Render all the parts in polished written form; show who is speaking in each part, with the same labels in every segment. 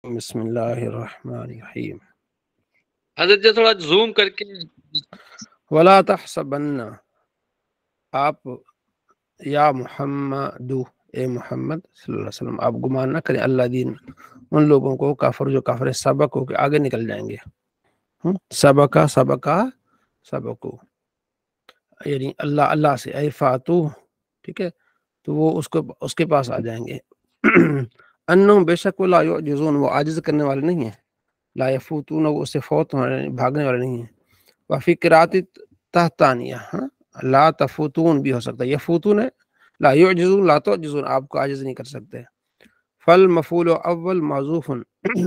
Speaker 1: بسم اللہ الرحمن الرحیم۔
Speaker 2: حضرت جی تھوڑا زوم کر کے
Speaker 1: ولا تحسبن، آپ یا محمد، اے محمد صلی اللہ علیہ وسلم، آپ گمان نہ کریں اللہ دین ان لوگوں کو کافر جو کافر سبق ہو کے آگے نکل جائیں گے۔ سبقو یعنی اللہ سے، اے فاتو، ٹھیک ہے، تو وہ اس کے پاس آ جائیں گے۔ انہم، بے شک وہ لا یعجزون، وہ عاجز کرنے والے نہیں ہیں، لا یفوتون، وہ اس سے فوت بھاگنے والے نہیں ہیں۔ وفی قرات تحتانیہ، لا تفوتون بھی ہو سکتا ہے، یفوتون ہے، لا یعجزون، لا تعجزون، آپ کو عاجز نہیں کر سکتے۔ فل مفعول اول محذوف،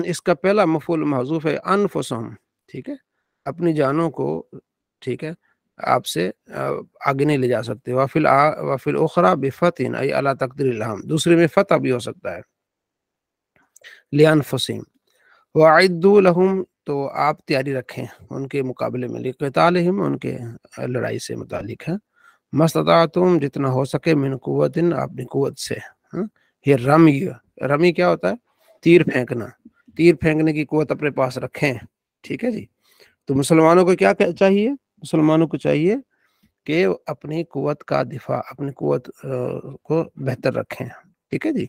Speaker 1: اس کا پہلا مفعول محذوف ہے، انفسہم، ٹھیک ہے، اپنی جانوں کو، ٹھیک ہے، آپ سے آگے نہیں لے جا سکتے۔ وفی الاخری بفتح، ای علی تقدیر الہم، دوسرے میں فتح بھی ہو سکتا ہے، لانفسہم۔ وَأَعِدُّوا لَهُمْ، تو آپ تیاری رکھیں ان کے مقابلے میں، لِقِتَالِهِمْ، ان کے لڑائی سے متعلق ہے، مَسْتَطَعْتُمْ، جتنا ہو سکے، من قوت، اپنی قوت سے۔ یہ رمی کیا ہوتا ہے؟ تیر پھینکنا، تیر پھینکنے کی قوت اپنے پاس رکھیں، ٹھیک ہے جی۔ تو مسلمانوں کو کیا چاہیے؟ مسلمانوں کو چاہیے کہ اپنی قوت کا دفاع، اپنی قوت کو بہتر رکھیں، ٹھیک ہے جی۔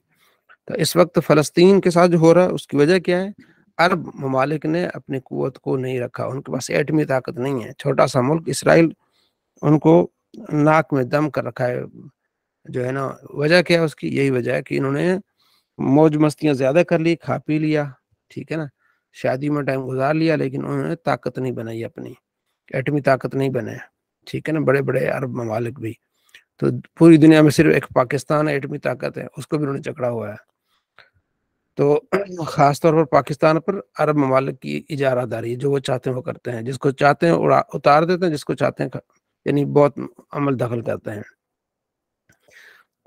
Speaker 1: تو اس وقت فلسطین کے ساتھ جو ہو رہا ہے اس کی وجہ کیا ہے؟ عرب ممالک نے اپنی قوت کو نہیں رکھا، ان کے پاس ایٹمی طاقت نہیں ہے، چھوٹا سا ملک اسرائیل ان کو ناک میں دم کر رکھا ہے، جو ہے نا۔ وجہ کیا ہے اس کی؟ یہی وجہ ہے کہ انہوں نے موج مستیاں زیادہ کر لی، کھا پی لیا، ٹھیک ہے نا، شادی میں ٹائم گزار لیا، لیکن انہوں نے طاقت نہیں بنائی، اپنی ایٹمی طاقت نہیں بنائے، ٹھیک ہے نا۔ بڑے بڑے عرب ممالک بھی، تو پوری دنیا میں صرف ایک پاکستان ہے ایٹمی طاقت ہے، اس کو بھی انہوں نے چکڑا ہوا ہے۔ تو خاص طور پر پاکستان پر عرب ممالک کی اجارہ داری، جو وہ چاہتے ہیں وہ کرتے ہیں، جس کو چاہتے ہیں اتار دیتے ہیں، جس کو چاہتے ہیں یعنی بہت عمل دخل کرتے ہیں۔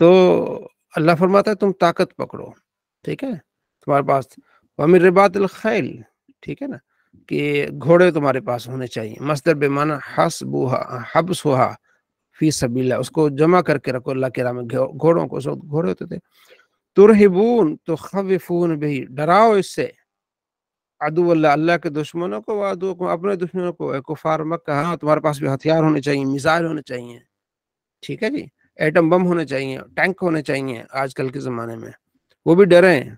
Speaker 1: تو اللہ فرماتا ہے تم طاقت پکڑو، ٹھیک ہے، تمہارے پاس وَمِن رباط الخیل، ٹھیک ہے نا، کہ گھوڑے تمہارے پاس ہونے چاہیے، مصدر بے معنی حبسھا فی سبیل اللہ، اس کو جمع کر کے رکھو اللہ کے راہ میں، گھوڑوں کو، اس وقت گھوڑے ہوتے تھے۔ ترہبون تخوفون بھی، ڈراؤ اس سے، عدو اللہ، اللہ کے دشمنوں کو، وعدو کو، اپنے دشمنوں کو، کفار مکہ، ہاں تمہارے پاس بھی ہتھیار ہونے چاہیے، میزائل ہونے چاہیے، ٹھیک ہے جی، ایٹم بم ہونے چاہیے، ٹینک ہونے چاہیے آج کل کے زمانے میں، وہ بھی ڈرے ہیں،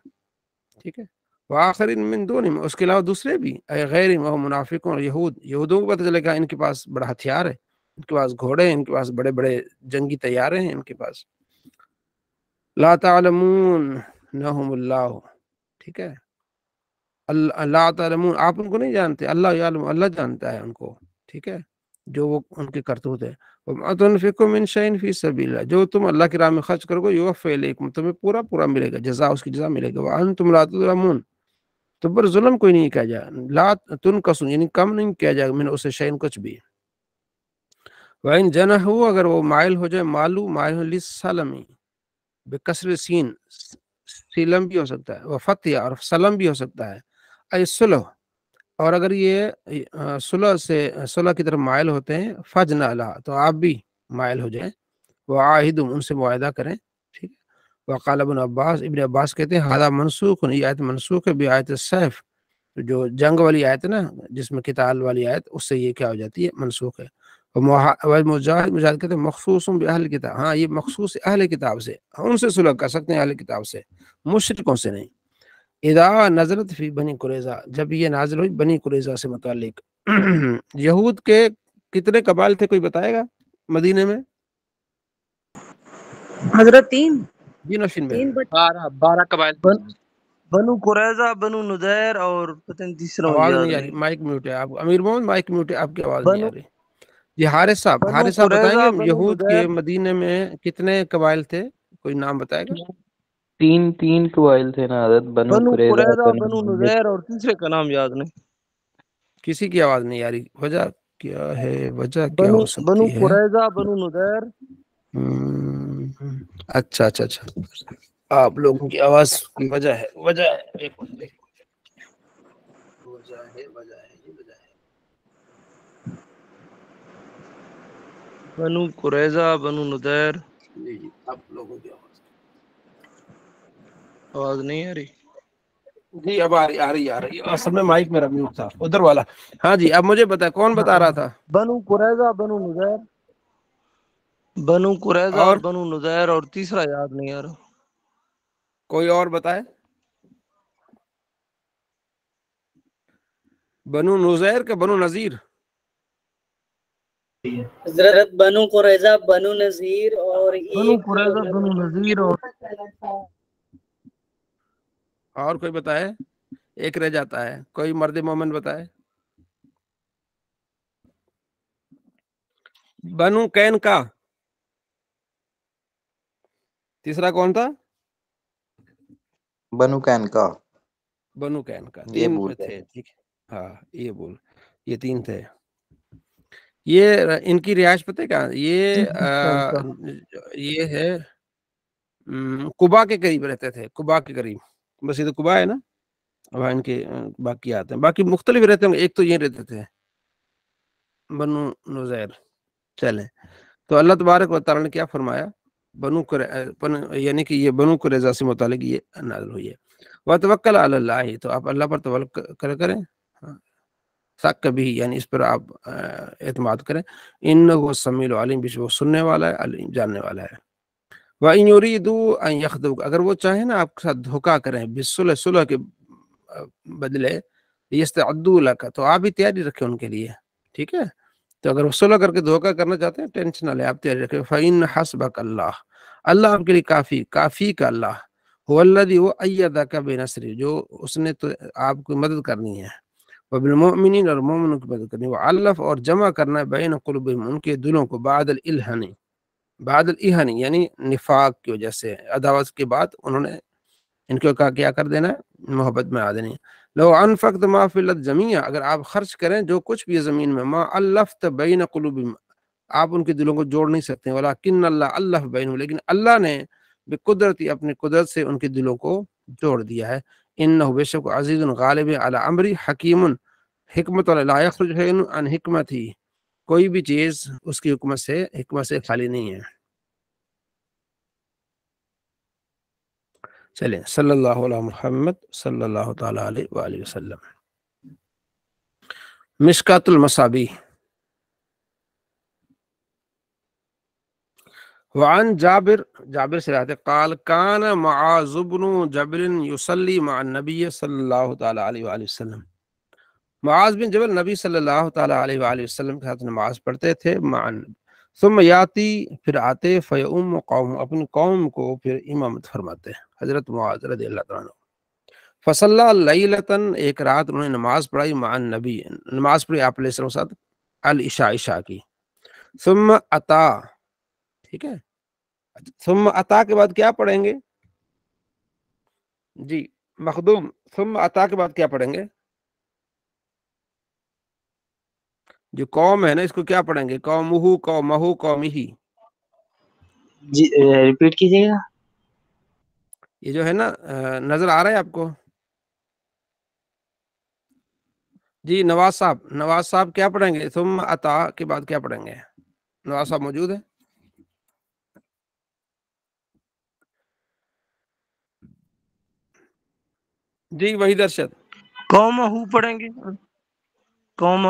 Speaker 1: ٹھیک ہے۔ وآخرین من دونہم، اس کے علاوہ دوسرے بھی، اے غیر وہ منافقوں اور یہودوں کو پتہ چلے گا ان کے پاس بڑا ہتھیار ہے، ان کے پاس گھوڑے ہیں، ان کے پاس بڑے بڑے جنگی طیارے ہیں ان کے پاس۔ لا تعلمونہم اللہ، ٹھیک ہے، لا تعلمون، آپ ان کو نہیں جانتے، اللہ یعلم، اللہ جانتا ہے ان کو، ٹھیک ہے، جو وہ ان کے کرتوت ہے۔ وما تنفقوا من شیء فی سبیل اللہ، جو تم اللہ کی راہ میں خرچ کرو گے، یوفی الیکم، تمہیں پورا پورا ملے گا، جزا، اس کی جزا ملے گا۔ وانتم لا تظلمون، تم پر ظلم کوئی نہیں کیا جائے، لا تنقصوا، یعنی کم نہیں کیا جائے، من اسے شیء، کچھ بھی۔ وَإِن جَنَحُوا، اگر وہ مائل ہو جائے، مائل ہو للسلم، بکسر سین، سلم بھی ہو سکتا ہے، وفتح، اور سلم بھی ہو سکتا ہے، اے صلح، اور اگر یہ صلح کی طرف مائل ہوتے ہیں، فجنہ لہا، تو آپ بھی مائل ہو جائیں، وعاہدہم، ان سے معاہدہ کریں، ٹھیک ہے۔ وقال ابن عباس کہتے ہیں ہذا منسوخ، یہ آیت منسوخ ہے بآیت السیف، جو جنگ والی آیت ہے نا، جس میں قتال والی آیت، اس سے یہ کیا ہو جاتی ہے؟ منسوخ ہے۔ مجاہد کہتے ہیں مخصوص باہل کتاب، ہاں یہ مخصوص اہل کتاب سے، ان سے صلح کر سکتے ہیں، اہل کتاب سے، مشرکوں سے نہیں۔ اذا نزلت فی بنی قریظہ، جب یہ نازل ہوئی بنی قریظہ سے متعلق، یہود کے کتنے قبائل تھے، کوئی بتائے گا مدینے میں؟
Speaker 3: حضرت تین
Speaker 1: جی نوشین بہن،
Speaker 2: 12 قبائل تھے۔
Speaker 3: بنو قریظہ، بنو نذیر، اور پتہ نہیں تیسرا مجھے
Speaker 1: آواز
Speaker 3: یاد
Speaker 1: نہیں آ رہی،
Speaker 3: نہیں۔
Speaker 1: مائک میوٹ ہے، آپ امیر محمد مائک میوٹ ہے، آپ کی آواز نہیں
Speaker 3: بنو
Speaker 1: آ رہی۔ جی حارث صاحب بتائیں
Speaker 3: قریظہ،
Speaker 1: گے
Speaker 3: بنو
Speaker 1: یہود کے
Speaker 3: نذیر،
Speaker 1: مدینے میں کتنے قبائل تھے، کوئی نام بتائے گا؟
Speaker 4: تین قبائل تھے نا حضرت، بنو
Speaker 3: بنو
Speaker 4: قریظہ،
Speaker 3: قریظہ،
Speaker 4: بنو
Speaker 3: بنو
Speaker 4: نذیر۔
Speaker 3: نذیر، اور تیسرے کا نام یاد نہیں۔
Speaker 1: کسی کی آواز نہیں آ رہی، وجہ کیا ہے؟ وجہ کیا
Speaker 3: بنو
Speaker 1: ہو سکتی ہے؟
Speaker 3: قریظہ، بنو نذیر۔
Speaker 1: اچھا اچھا اچھا، آپ لوگوں کی آواز کی وجہ ہے، وجہ ہے، ایک منٹ، وجہ ہے،
Speaker 3: بنو قریظہ، بنو نذیر،
Speaker 1: جی آپ لوگوں کی
Speaker 3: آواز نہیں آ رہی۔
Speaker 1: جی اب آ رہی اصل میں مائک میرا میوٹ تھا ادھر والا. ہاں جی اب مجھے بتائیں کون بتا رہا تھا؟
Speaker 3: بنو قریظہ اور
Speaker 1: اور
Speaker 3: بنو نذیر اور تیسرا یاد نہیں یار.
Speaker 1: کوئی اور بتائے؟ بنو نذیر کہ بنو نذیر؟
Speaker 5: حضرت بنو قریظہ بنو نذیر اور
Speaker 3: بنو
Speaker 5: ایک
Speaker 3: قریظہ بنو نذیر
Speaker 1: اور کوئی بتائے؟ ایک رہ جاتا ہے. کوئی مرد مومن بتائے. بنو کین کا تیسرا کون تھا؟
Speaker 6: بنو کین کا.
Speaker 1: بنو کین کا.
Speaker 6: یہ
Speaker 1: 3
Speaker 6: بول
Speaker 1: تھے. ٹھیک ہے ہاں یہ 3 تھے. یہ ان کی رہائش پتہ ہے کہاں؟ یہ ہے قبا کے قریب رہتے تھے. قبا کے قریب مسجد قبا ہے نا وہاں ان کے باقی آتے ہیں. باقی مختلف رہتے ہیں. ایک تو یہ رہتے تھے بنو نذیر. چلیں تو اللہ تبارک و تعالی نے کیا فرمایا؟ یعنی کہ یہ بنو قریظہ سے متعلق یہ نازل ہوئی ہے. وتوکل علی اللہ، تو آپ اللہ پر توکل کریں. شک بھی یعنی اس پر آپ اعتماد کریں. انہ السمیع العلیم، بے شک وہ سننے والا ہے علیم جاننے والا ہے. وَإِن يُرِيدُوا أَن يَخْدُوكَ، اگر وہ چاہیں نا آپ کے ساتھ دھوکہ کریں بالصلح، صلح کے بدلے، يَسْتَعِدُّوا لَكَ، تو آپ بھی تیاری رکھیں ان کے لیے. ٹھیک ہے تو اگر وہ صلح کر کے دھوکہ کرنا چاہتے ہیں ٹینشن نہ لیں، آپ تیاری رکھیں. فَإِنَّ حَسْبَكَ اللَّهُ، اللہ آپ کے لیے کافی کا اللہ. هو الذي أيدك بنصره، جو اس نے تو آپ کی مدد کرنی ہے. وبالمؤمنین، اور مومنوں کی مدد کرنی. وعلف، اور جمع کرنا ہے بین قلوبہم، ان کے دلوں کو. بعد الإحن یعنی نفاق کی وجہ سے، عداوت کے بعد انہوں نے ان کو کیا کر دینا ہے؟ محبت میں آ دینی ہے. لو انفقت ما فی الارض جمیعا، اگر آپ خرچ کریں جو کچھ بھی ہے زمین میں، ما الفت بین قلوبہم، آپ ان کے دلوں کو جوڑ نہیں سکتے. ولکن اللہ الف بینہم، لیکن اللہ نے بقدرتی، اپنی قدرت سے ان کے دلوں کو جوڑ دیا ہے. انہ بے شک عزیز غالب علی امری، حکیم حکمت والا. لا یخرج عن حکمتہ، کوئی بھی چیز اس کی حکمت سے خالی نہیں ہے. چلیں صلی اللہ علیہ محمد صلی اللہ تعالی علیہ وآلہ وسلم. مشکات المصابیح. وعن جابر سے روایت ہے قال کان معاذ بن جبل یصلی مع النبی صلی اللہ تعالی علیہ وآلہ وسلم. معاذ بن جبل نبی صلی اللہ تعالی علیہ وآلہ وسلم کے ساتھ نماز پڑھتے تھے. ثم یاتی، پھر آتے، فیؤم قوم، اپنی قوم کو پھر امامت فرماتے ہیں. حضرت معاذ رضی اللہ تعالیٰ عنہ. فصلی لیلۃ، ایک رات انہوں نے نماز پڑھائی. مع النبی، نماز پڑھی آپ علیہ السلام کے ساتھ، العشاء، عشاء کی. ثم اتا، ٹھیک ہے، ثم اتا کے بعد کیا پڑھیں گے جی مخدوم؟ ثم اتا کے بعد کیا پڑھیں گے؟ جو قوم ہے نا اس کو کیا پڑھیں گے؟ قومہ، قومہ، قومہی.
Speaker 5: جی ریپیٹ کیجیے گا.
Speaker 1: یہ جو ہے نا نظر آ رہا ہے آپ کو؟ جی نواز صاحب کیا پڑھیں گے؟ ثم اتا کے بعد کیا پڑھیں گے؟ نواز صاحب موجود ہے؟ جی وحید ارشد.
Speaker 3: قومہ پڑھیں گے.
Speaker 1: قومہ،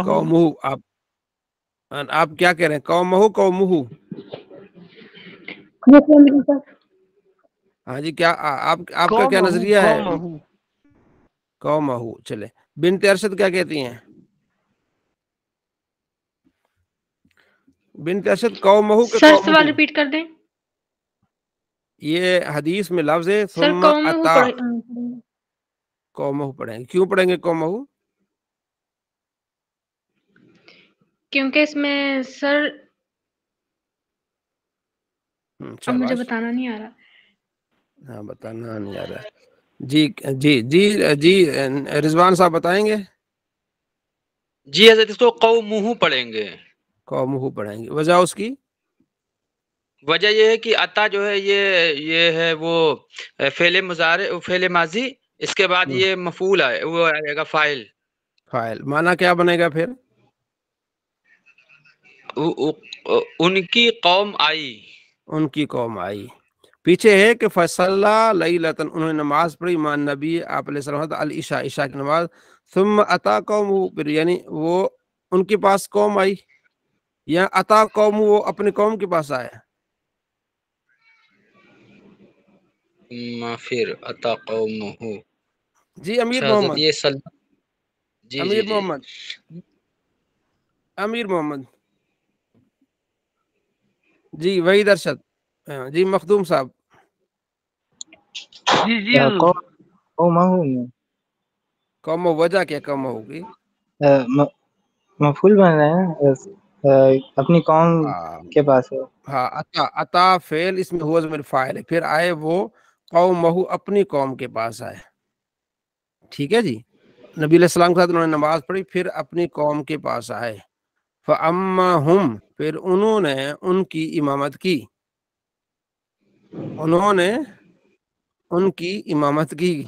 Speaker 1: آپ کیا کہہ رہے ہیں؟ قومہ، قومہ؟ ہاں جی، کیا آپ کا کیا نظریہ ہے؟ قومہ. چلے بنت ارشد کیا کہتی ہیں؟ بنت ارشد قومہ کہ
Speaker 7: سر
Speaker 1: قومہ؟
Speaker 7: سوال ریپیٹ کر دیں.
Speaker 1: یہ حدیث میں لفظ ہے
Speaker 7: سر
Speaker 1: ثم
Speaker 7: قوم
Speaker 1: اتا.
Speaker 7: پڑھیں.
Speaker 1: قومہ پڑھیں گے. کیوں پڑھیں گے قومہ؟
Speaker 7: کیونکہ اس میں سر اب مجھے
Speaker 1: شاباش.
Speaker 7: بتانا نہیں آ رہا.
Speaker 1: ہاں بتانا نہیں آ رہا. جی رضوان صاحب بتائیں گے.
Speaker 2: جی حضرت اس کو قومہ پڑھیں گے.
Speaker 1: قومہ پڑھیں گے. وجہ اس کی
Speaker 2: وجہ یہ ہے کہ عطا جو ہے یہ ہے وہ فعل ماضی، اس کے بعد یہ مفعول ہے، وہ آئے گا فاعل.
Speaker 1: معنی کیا بنے گا پھر؟
Speaker 2: ان کی قوم آئی.
Speaker 1: ان کی قوم آئی. پیچھے ہے کہ فصلا لیلتن، انہوں نے نماز پڑھی مان نبی آپ علیہ السلام العشاء، عشاء کی نماز، ثم اتا قوم، پھر یعنی وہ ان کے پاس قوم آئی، یا اتا قوم وہ اپنے قوم کے پاس آئے؟
Speaker 2: پھر اتا قومہ،
Speaker 1: جی امیر
Speaker 2: اچھا حضرت
Speaker 1: محمد،
Speaker 2: یہ جی
Speaker 1: امیر
Speaker 2: جی
Speaker 1: محمد، امیر محمد، جی وحید ارشد، جی مخدوم صاحب،
Speaker 3: جی جی حضور۔
Speaker 6: قومہ میں
Speaker 1: قوم وجہ کیا قوم ہوگی؟
Speaker 6: مفعول بن رہے ہیں، اپنی قوم کے پاس ہے۔
Speaker 1: ہاں عطا فعل اس میں ہوا ضمیر فاعل ہے، پھر آئے وہ قومہ اپنی قوم کے پاس آئے، ٹھیک ہے جی۔ نبی علیہ السلام کے ساتھ انہوں نے نماز پڑھی، پھر اپنی قوم کے پاس آئے، فَأَمَّهُمْ، پھر انہوں نے ان کی امامت کی، انہوں نے ان کی امامت کی۔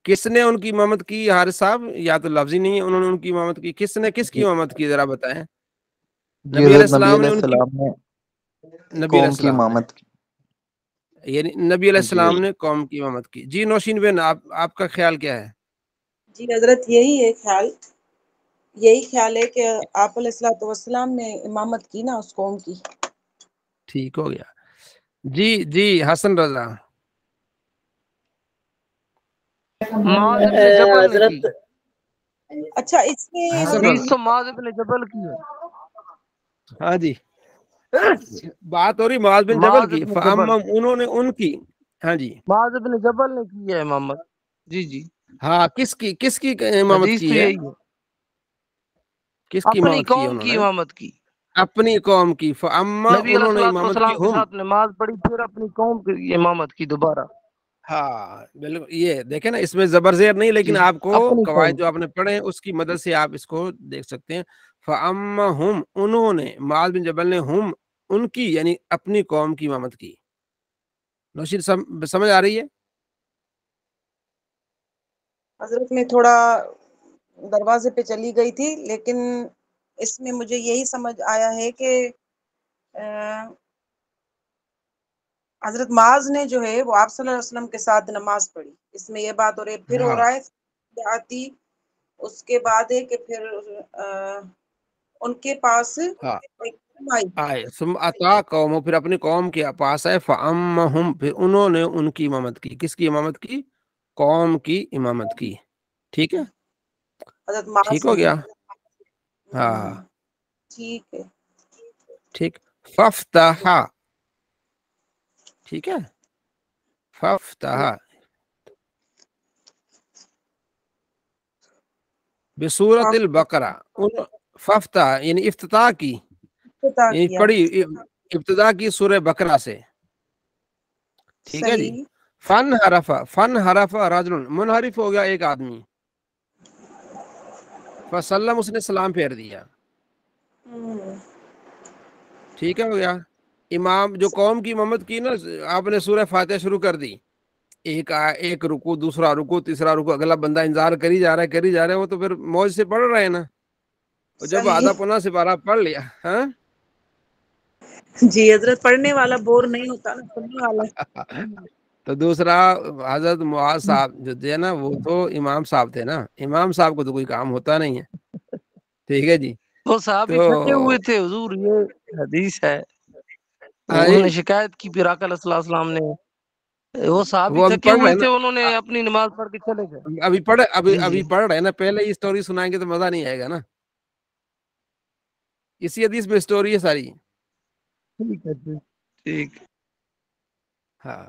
Speaker 1: کس نے ان کی امامت کی حارث صاحب؟ یا تو لفظی نہیں ہے، انہوں نے ان کی امامت کی، کس نے کس کی امامت کی ذرا بتائیں؟
Speaker 4: جی
Speaker 1: نبی علیہ
Speaker 4: حضرت نبی
Speaker 1: السلام نے
Speaker 4: علیہ
Speaker 1: ان کی،
Speaker 4: السلام نے
Speaker 1: نبی علیہ
Speaker 4: قوم کی
Speaker 1: السلام نے،
Speaker 4: امامت کی۔
Speaker 1: یعنی نبی علیہ
Speaker 4: جی
Speaker 1: السلام نے قوم کی امامت کی۔ جی نوشین بن، آپ کا خیال کیا ہے؟
Speaker 8: جی حضرت یہی خیال ہے کہ آپ علیہ الصلوۃ والسلام نے امامت کی نا اس قوم کی۔
Speaker 1: ٹھیک ہو گیا جی۔ جی حسن رضا،
Speaker 3: معاذ ابن جبل نے کی،
Speaker 5: حضرت
Speaker 8: اچھا اس میں
Speaker 1: حسن
Speaker 3: حدیث
Speaker 1: رضا،
Speaker 3: تو معاذ ابن جبل کی ہے،
Speaker 1: ہاں جی، بات ہو رہی معاذ بن جبل
Speaker 3: معاذ
Speaker 1: کی،
Speaker 3: ابن جبل،
Speaker 1: فَأَمَّ انہوں نے ان کی، ہاں جی،
Speaker 3: معاذ ابن جبل نے کی ہے امامت۔ جی جی
Speaker 1: ہاں کس کی امامت
Speaker 3: حدیث تو
Speaker 1: کی ہے؟
Speaker 3: یہی ہے،
Speaker 1: کس کی
Speaker 3: اپنی
Speaker 1: امامت کی ہے
Speaker 3: قوم
Speaker 1: انہوں
Speaker 3: کی
Speaker 1: نے؟
Speaker 3: امامت کی۔
Speaker 1: اپنی قوم کی، فَأَمَّ
Speaker 3: نبی علیہ
Speaker 1: انہوں نے
Speaker 3: الصلوۃ
Speaker 1: امامت کی،
Speaker 3: والسلام کے
Speaker 1: ہم،
Speaker 3: ساتھ نماز پڑھی، پھر اپنی قوم کی امامت کی دوبارہ۔
Speaker 1: ہاں بالکل، یہ دیکھیں نا، اس میں زبر زیر نہیں،
Speaker 3: جی
Speaker 1: لیکن آپ کو
Speaker 3: اپنی قوم
Speaker 1: قواعد جو آپ نے پڑھے ہیں اس کی مدد سے آپ اس کو دیکھ سکتے ہیں۔ فَأَمَّهُمْ انہوں نے، معاذ بن جبل نے، ہم ان کی یعنی اپنی قوم کی امامت کی۔ نوشین سمجھ آ رہی ہے؟
Speaker 8: حضرت میں تھوڑا دروازے پہ چلی گئی تھی، لیکن اس میں مجھے یہی سمجھ آیا ہے کہ حضرت معاذ نے جو ہے وہ آپ صلی اللہ علیہ وسلم کے ساتھ نماز پڑھی، اس میں یہ بات ہو رہی ہے۔ پھر ہو
Speaker 1: ہاں
Speaker 8: رہا ہے آتی، اس کے بعد ہے کہ پھر ان کے پاس
Speaker 1: ہاں
Speaker 8: ایک قوم آئی۔
Speaker 1: آئے، ثم اتا قوم، پھر اپنی قوم کے پاس آئے، فَأَمَّهُمْ پھر انہوں نے ان کی امامت کی۔ کس کی امامت کی؟ قوم کی امامت کی، ٹھیک ہے،
Speaker 8: حضرت معاذ
Speaker 1: ٹھیک ہو
Speaker 8: نے۔
Speaker 1: گیا، ہاں
Speaker 8: ٹھیک ہے۔
Speaker 1: ٹھیک۔ فَافْتَحَ، ٹھیک ہے، فَافْتَحَ بسورۃ البقرہ، فَافْتَحَ یعنی افتتاح کی،
Speaker 8: افتتاح
Speaker 1: یعنی
Speaker 8: کیا،
Speaker 1: پڑھی، ابتدا کی سورہ بقرہ سے، ٹھیک ہے جی۔
Speaker 8: صحیح۔
Speaker 1: فن حرف رجل، منحرف ہو گیا ایک آدمی، فسلم اس نے سلام پھیر دیا، ٹھیک ہے ہو گیا۔ امام جو قوم کی امامت کی نا، آپ نے سورہ فاتحہ شروع کر دی، ایک رکو، دوسرا رکو، تیسرا رکو، اگلا بندہ انتظار کری جا رہا ہے، وہ تو پھر موج سے پڑھ رہے ہیں نا، اور جب
Speaker 8: صحیح
Speaker 1: آدھا پنا سے پارا پڑھ لیا، ہاں
Speaker 8: جی حضرت، پڑھنے والا بور نہیں ہوتا نا، سننے والا۔
Speaker 1: تو دوسرا حضرت معاذ صاحب جو تھے نا، وہ تو امام صاحب تھے نا، امام صاحب کو تو کوئی کام ہوتا نہیں ہے، ٹھیک ہے جی۔
Speaker 3: وہ صحابی
Speaker 1: تو
Speaker 3: تھکے ہوئے تھے حضور، یہ حدیث ہے،
Speaker 1: ہاں
Speaker 3: انہوں نے
Speaker 1: جی،
Speaker 3: شکایت کی پھر آقا صلی اللہ علیہ وسلم نے، وہ صحابی
Speaker 1: وہ ابھی
Speaker 3: تھکے
Speaker 1: پڑھ رہے
Speaker 3: ہوئے
Speaker 1: ہیں
Speaker 3: تھے، انہوں
Speaker 1: نا،
Speaker 3: نے اپنی نماز پڑھ کے چلے گئے۔ جی جی
Speaker 1: ابھی پڑھ رہے ہیں نا، پہلے ہی اسٹوری سنائیں گے تو مزہ نہیں آئے گا نا، اسی حدیث میں اسٹوری ہے ساری،
Speaker 3: ٹھیک ہے جی، ٹھیک۔
Speaker 1: ہاں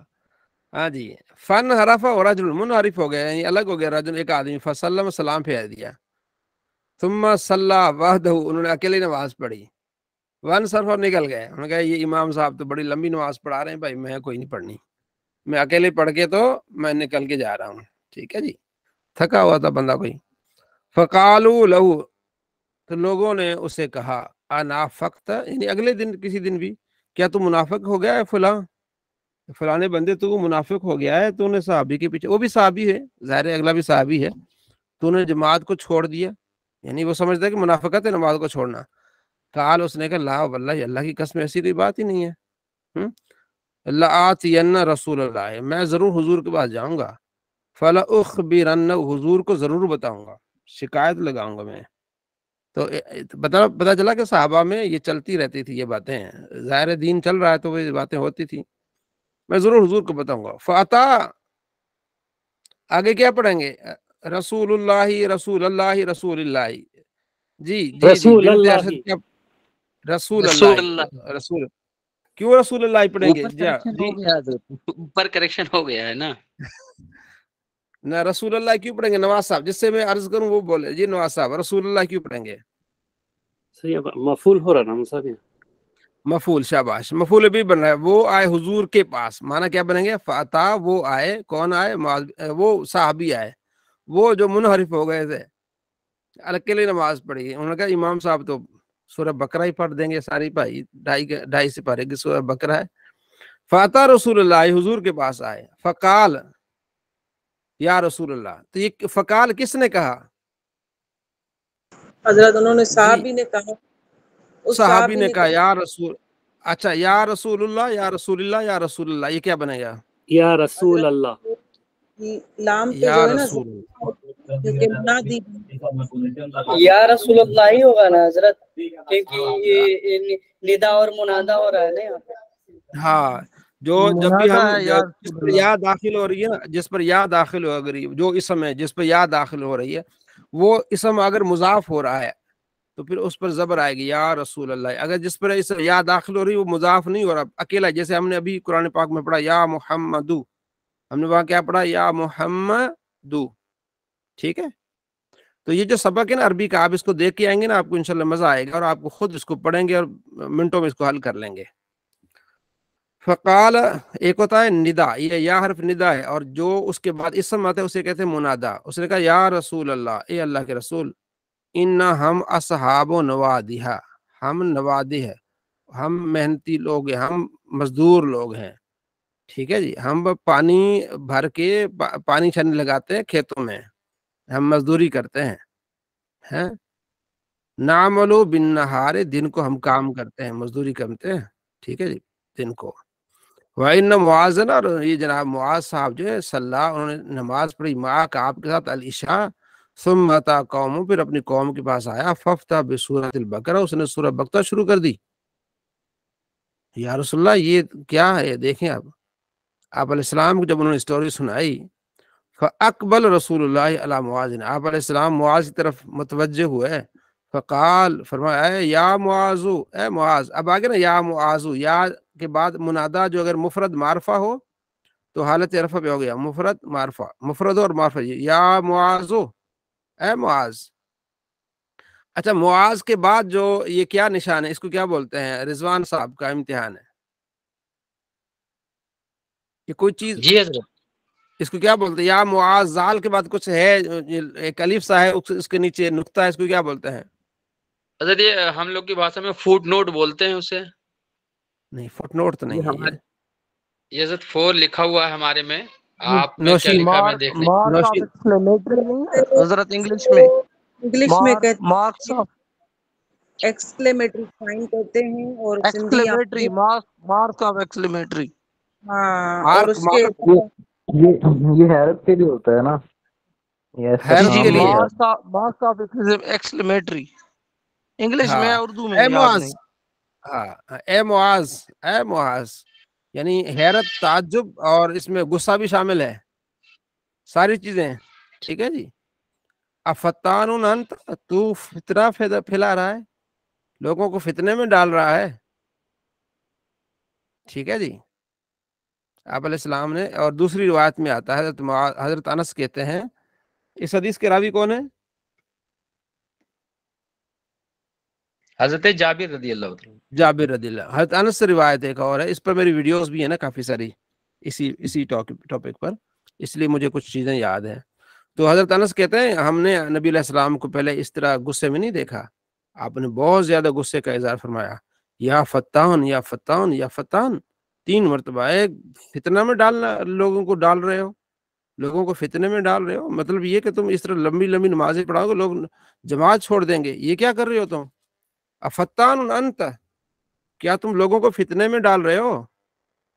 Speaker 1: ہاں جی۔ فن حرف اور رجل، منحرف ہو گیا یعنی الگ ہو گیا، رجل ایک آدمی، فسلم سلام پھیر دیا، ثم صلی وحدہ انہوں نے اکیلے نماز پڑھی، ون صرف اور نکل گئے، انہوں نے کہا یہ امام صاحب تو بڑی لمبی نماز پڑھا رہے ہیں بھائی، میں کوئی نہیں پڑھنی، میں اکیلے پڑھ کے تو میں نکل کے جا رہا ہوں، ٹھیک ہے جی، تھکا ہوا تھا بندہ کوئی۔ فقالوا لہو، تو لوگوں نے اسے کہا، انافقت یعنی اگلے دن کسی دن بھی، کیا تو منافق ہو گیا ہے فلانے بندے، تو منافق ہو گیا ہے، تو نے صحابی کے پیچھے، وہ بھی صحابی ہے ظاہر ہے، اگلا بھی صحابی ہے، تو نے جماعت کو چھوڑ دیا، یعنی وہ سمجھتا ہے کہ منافقت ہے نماز کو چھوڑنا۔ قال، اس نے کہا لا واللہ، اللہ کی قسم ایسی کوئی بات ہی نہیں ہے، لآتین رسول اللہ، میں ضرور حضور کے پاس جاؤں گا، فلأخبرن، حضور کو ضرور بتاؤں گا، شکایت لگاؤں گا میں۔ تو پتہ چلا کہ صحابہ میں یہ چلتی رہتی تھی یہ باتیں، ظاہر دین چل رہا ہے تو یہ باتیں ہوتی تھی، میں ضرور حضور کو بتاؤں گا۔ فاتا، آگے کیا پڑھیں گے؟ رسول اللہ رسول اللہ رسول اللہ، جی جی جی
Speaker 5: رسول
Speaker 1: بنت
Speaker 5: اللہ
Speaker 1: ارشد کیا؟ رسول
Speaker 2: رسول
Speaker 1: اللہ،
Speaker 2: اللہ،
Speaker 1: رسول، کیوں رسول اللہ پڑھیں گے؟
Speaker 2: اوپر
Speaker 1: جی
Speaker 2: کریکشن ہو گیا حضرت، اوپر کریکشن ہو گیا ہے نا۔
Speaker 1: نہ رسول اللہ کیوں پڑھیں گے؟ نواز صاحب، جس سے میں عرض کروں وہ بولے۔ جی نواز صاحب، رسول اللہ کیوں پڑھیں گے؟
Speaker 9: مفعول ہو رہا نا مصعب،
Speaker 1: مفعول، شاباش، مفعول بھی بن رہا ہے۔ وہ آئے حضور کے پاس، معنی کیا بنیں گے؟ فاتا، وہ آئے، کون آئے؟ وہ صحابی آئے، وہ جو منحرف ہو گئے تھے، اکیلے نماز پڑھی۔ انہوں نے کہا امام صاحب تو سورہ بقرہ ہی پڑھ دیں گے ساری، بھائی 2.5 سپارے کی سورہ بقرہ ہے۔ فاتا رسول اللہ، حضور کے پاس آئے، فقال یا رسول اللہ، تو یہ فقال کس نے کہا؟
Speaker 8: حضرت انہوں نے
Speaker 1: جی
Speaker 8: صحابی نے کہا، اس
Speaker 1: صحابی نے کہا یا رسول، اچھا یا رسول اللہ یا رسول اللہ یا رسول اللہ، یہ کیا بنے گا؟
Speaker 9: یا رسول اللہ،
Speaker 8: لام پہ
Speaker 1: یا
Speaker 8: جو ہے نا
Speaker 1: رسول،
Speaker 8: کیونکہ منادی
Speaker 5: یا رسول اللہ ہی ہوگا نا حضرت، کیونکہ یہ ندا اور منادا ہو رہا ہے نا یہاں پہ۔
Speaker 1: ہاں، جو جب بھی ہم
Speaker 3: منادہ ہے یا
Speaker 1: جس پر یا داخل ہو رہی ہے نا، جس پر یا داخل ہو رہی ہے، جو اسم ہے جس پر یا داخل ہو رہی ہے، وہ اسم اگر مضاف ہو رہا ہے تو پھر اس پر زبر آئے گی یا رسول اللہ۔ اگر جس پر اس یا داخل ہو رہی ہے وہ مضاف نہیں ہو رہا، اکیلا، جیسے ہم نے ابھی قرآن پاک میں پڑھا یا محمدو، ہم نے وہاں کیا پڑھا؟ یا محمدو، ٹھیک ہے؟ تو یہ جو سبق ہے نا عربی کا، آپ اس کو دیکھ کے آئیں گے نا، آپ کو انشاءاللہ مزہ آئے گا، اور آپ کو خود اس کو پڑھیں گے اور منٹوں میں اس کو حل کر لیں گے۔ فقال، ایک ہوتا ہے ندا، یہ یا حرف ندا ہے، اور جو اس کے بعد اسم آتا ہے اسے کہتے ہیں منادا۔ اس نے کہا یا رسول اللہ، اے اللہ کے رسول، ان ہم اصحاب و نوادیہ، ہم نوادی ہے، ہم محنتی لوگ ہیں، ہم مزدور لوگ ہیں، ٹھیک ہے جی، ہم پانی بھر کے پانی چھانے لگاتے ہیں کھیتوں میں، ہم مزدوری کرتے ہیں، نعملو بالنہار، دن کو ہم کام کرتے ہیں، مزدوری کرتے ہیں، ٹھیک ہے جی، دن کو۔ وَإِنَّ مُعَاذًا، اور یہ جناب معاذ صاحب جو ہے صلاح، انہوں نے نماز پڑھی معاک، آپ کے ساتھ، العشاء، ثم اتی قوم، پھر اپنی قوم کے پاس آیا، ففتح بسورۃ البقرہ، اس نے سورہ بقرہ شروع کر دی۔ یا رسول اللہ یہ کیا ہے؟ دیکھیں آپ علیہ السلام کو جب انہوں نے اسٹوری سنائی، فاقبل رسول اللہ علی معاذ، آپ علیہ السلام معاذ کی طرف متوجہ ہوئے، فقال، فرمایا اے یا معاذ، اے معاذ، اب آگے نا یا معاذ، یا کے بعد منادا جو اگر مفرد معرفہ ہو تو حالت رفع پہ ہو گیا، مفرد معرفہ، مفرد اور معرفہ، یا معاذ، اے معاذ۔ اچھا، معاذ کے بعد جو یہ کیا نشان ہے، اس کو کیا بولتے ہیں؟ رضوان صاحب کا امتحان ہے، یہ کوئی چیز،
Speaker 2: جی حضرت،
Speaker 1: اس کو کیا بولتے ہیں؟ یا معاذ، زال کے بعد کچھ ہے، ایک الف سا ہے، اس کے نیچے نقطہ ہے، اس کو کیا بولتے ہیں؟
Speaker 2: حضرت یہ ہم لوگ کی بھاشا میں فوٹ نوٹ بولتے ہیں اسے۔
Speaker 1: نہیں، فٹ نوٹ تو نہیں ہے
Speaker 2: یہ حضرت 4 لکھا ہوا ہے ہمارے میں، آپ میں کیا
Speaker 1: نوشین،
Speaker 2: لکھا ہے میں دیکھ لیں۔
Speaker 3: مارک آف
Speaker 1: نوشین،
Speaker 3: ایکسکلیمیٹری نہیں ہے حضرت انگلش میں؟
Speaker 8: انگلش میں کہتے
Speaker 3: مارکس آف
Speaker 8: ایکسکلیمیٹری سائن کرتے ہیں، اور سندھی
Speaker 3: ایکسکلیمیٹری، مارک آف ایکسکلیمیٹری۔
Speaker 8: ہاں، اور اس کے
Speaker 4: یہ حیرت کے لیے ہوتا ہے نا، یہ
Speaker 1: حیرت کے لیے،
Speaker 3: مارک آف ایکسکلیمیٹری انگلش میں،
Speaker 1: ہاں،
Speaker 3: اردو میں
Speaker 1: اے
Speaker 3: یاد
Speaker 1: معاذ،
Speaker 3: نہیں۔
Speaker 1: ہاں، اے معاذ، اے معاذ، یعنی حیرت، تعجب، اور اس میں غصہ بھی شامل ہے، ساری چیزیں، ٹھیک ہے جی۔ افتان انت، تو فتنہ پھیلا رہا ہے، لوگوں کو فتنے میں ڈال رہا ہے، ٹھیک ہے جی۔ آپ علیہ السلام نے، اور دوسری روایت میں آتا ہے، حضرت انس کہتے ہیں، اس حدیث کے راوی کون ہے؟
Speaker 2: حضرت جابر رضی اللہ عنہ۔
Speaker 1: جابر رضی اللہ، حضرت انس سے روایت ایک اور ہے، اس پر میری ویڈیوز بھی ہیں نا کافی ساری، اسی ٹاپک پر، اس لیے مجھے کچھ چیزیں یاد ہیں۔ تو حضرت انس کہتے ہیں ہم نے نبی علیہ السلام کو پہلے اس طرح غصے میں نہیں دیکھا، آپ نے بہت زیادہ غصے کا اظہار فرمایا، یا فتان یا فتان یا فتان، 3 مرتبہ، ایک فتنہ میں ڈالنا، لوگوں کو ڈال رہے ہو، لوگوں کو فتنے میں ڈال رہے ہو، مطلب یہ کہ تم اس طرح لمبی لمبی نمازیں پڑھاؤ گے، لوگ جماعت چھوڑ دیں گے، یہ کیا کر رہے ہو تم؟ افتان انت، کیا تم لوگوں کو فتنے میں ڈال رہے ہو؟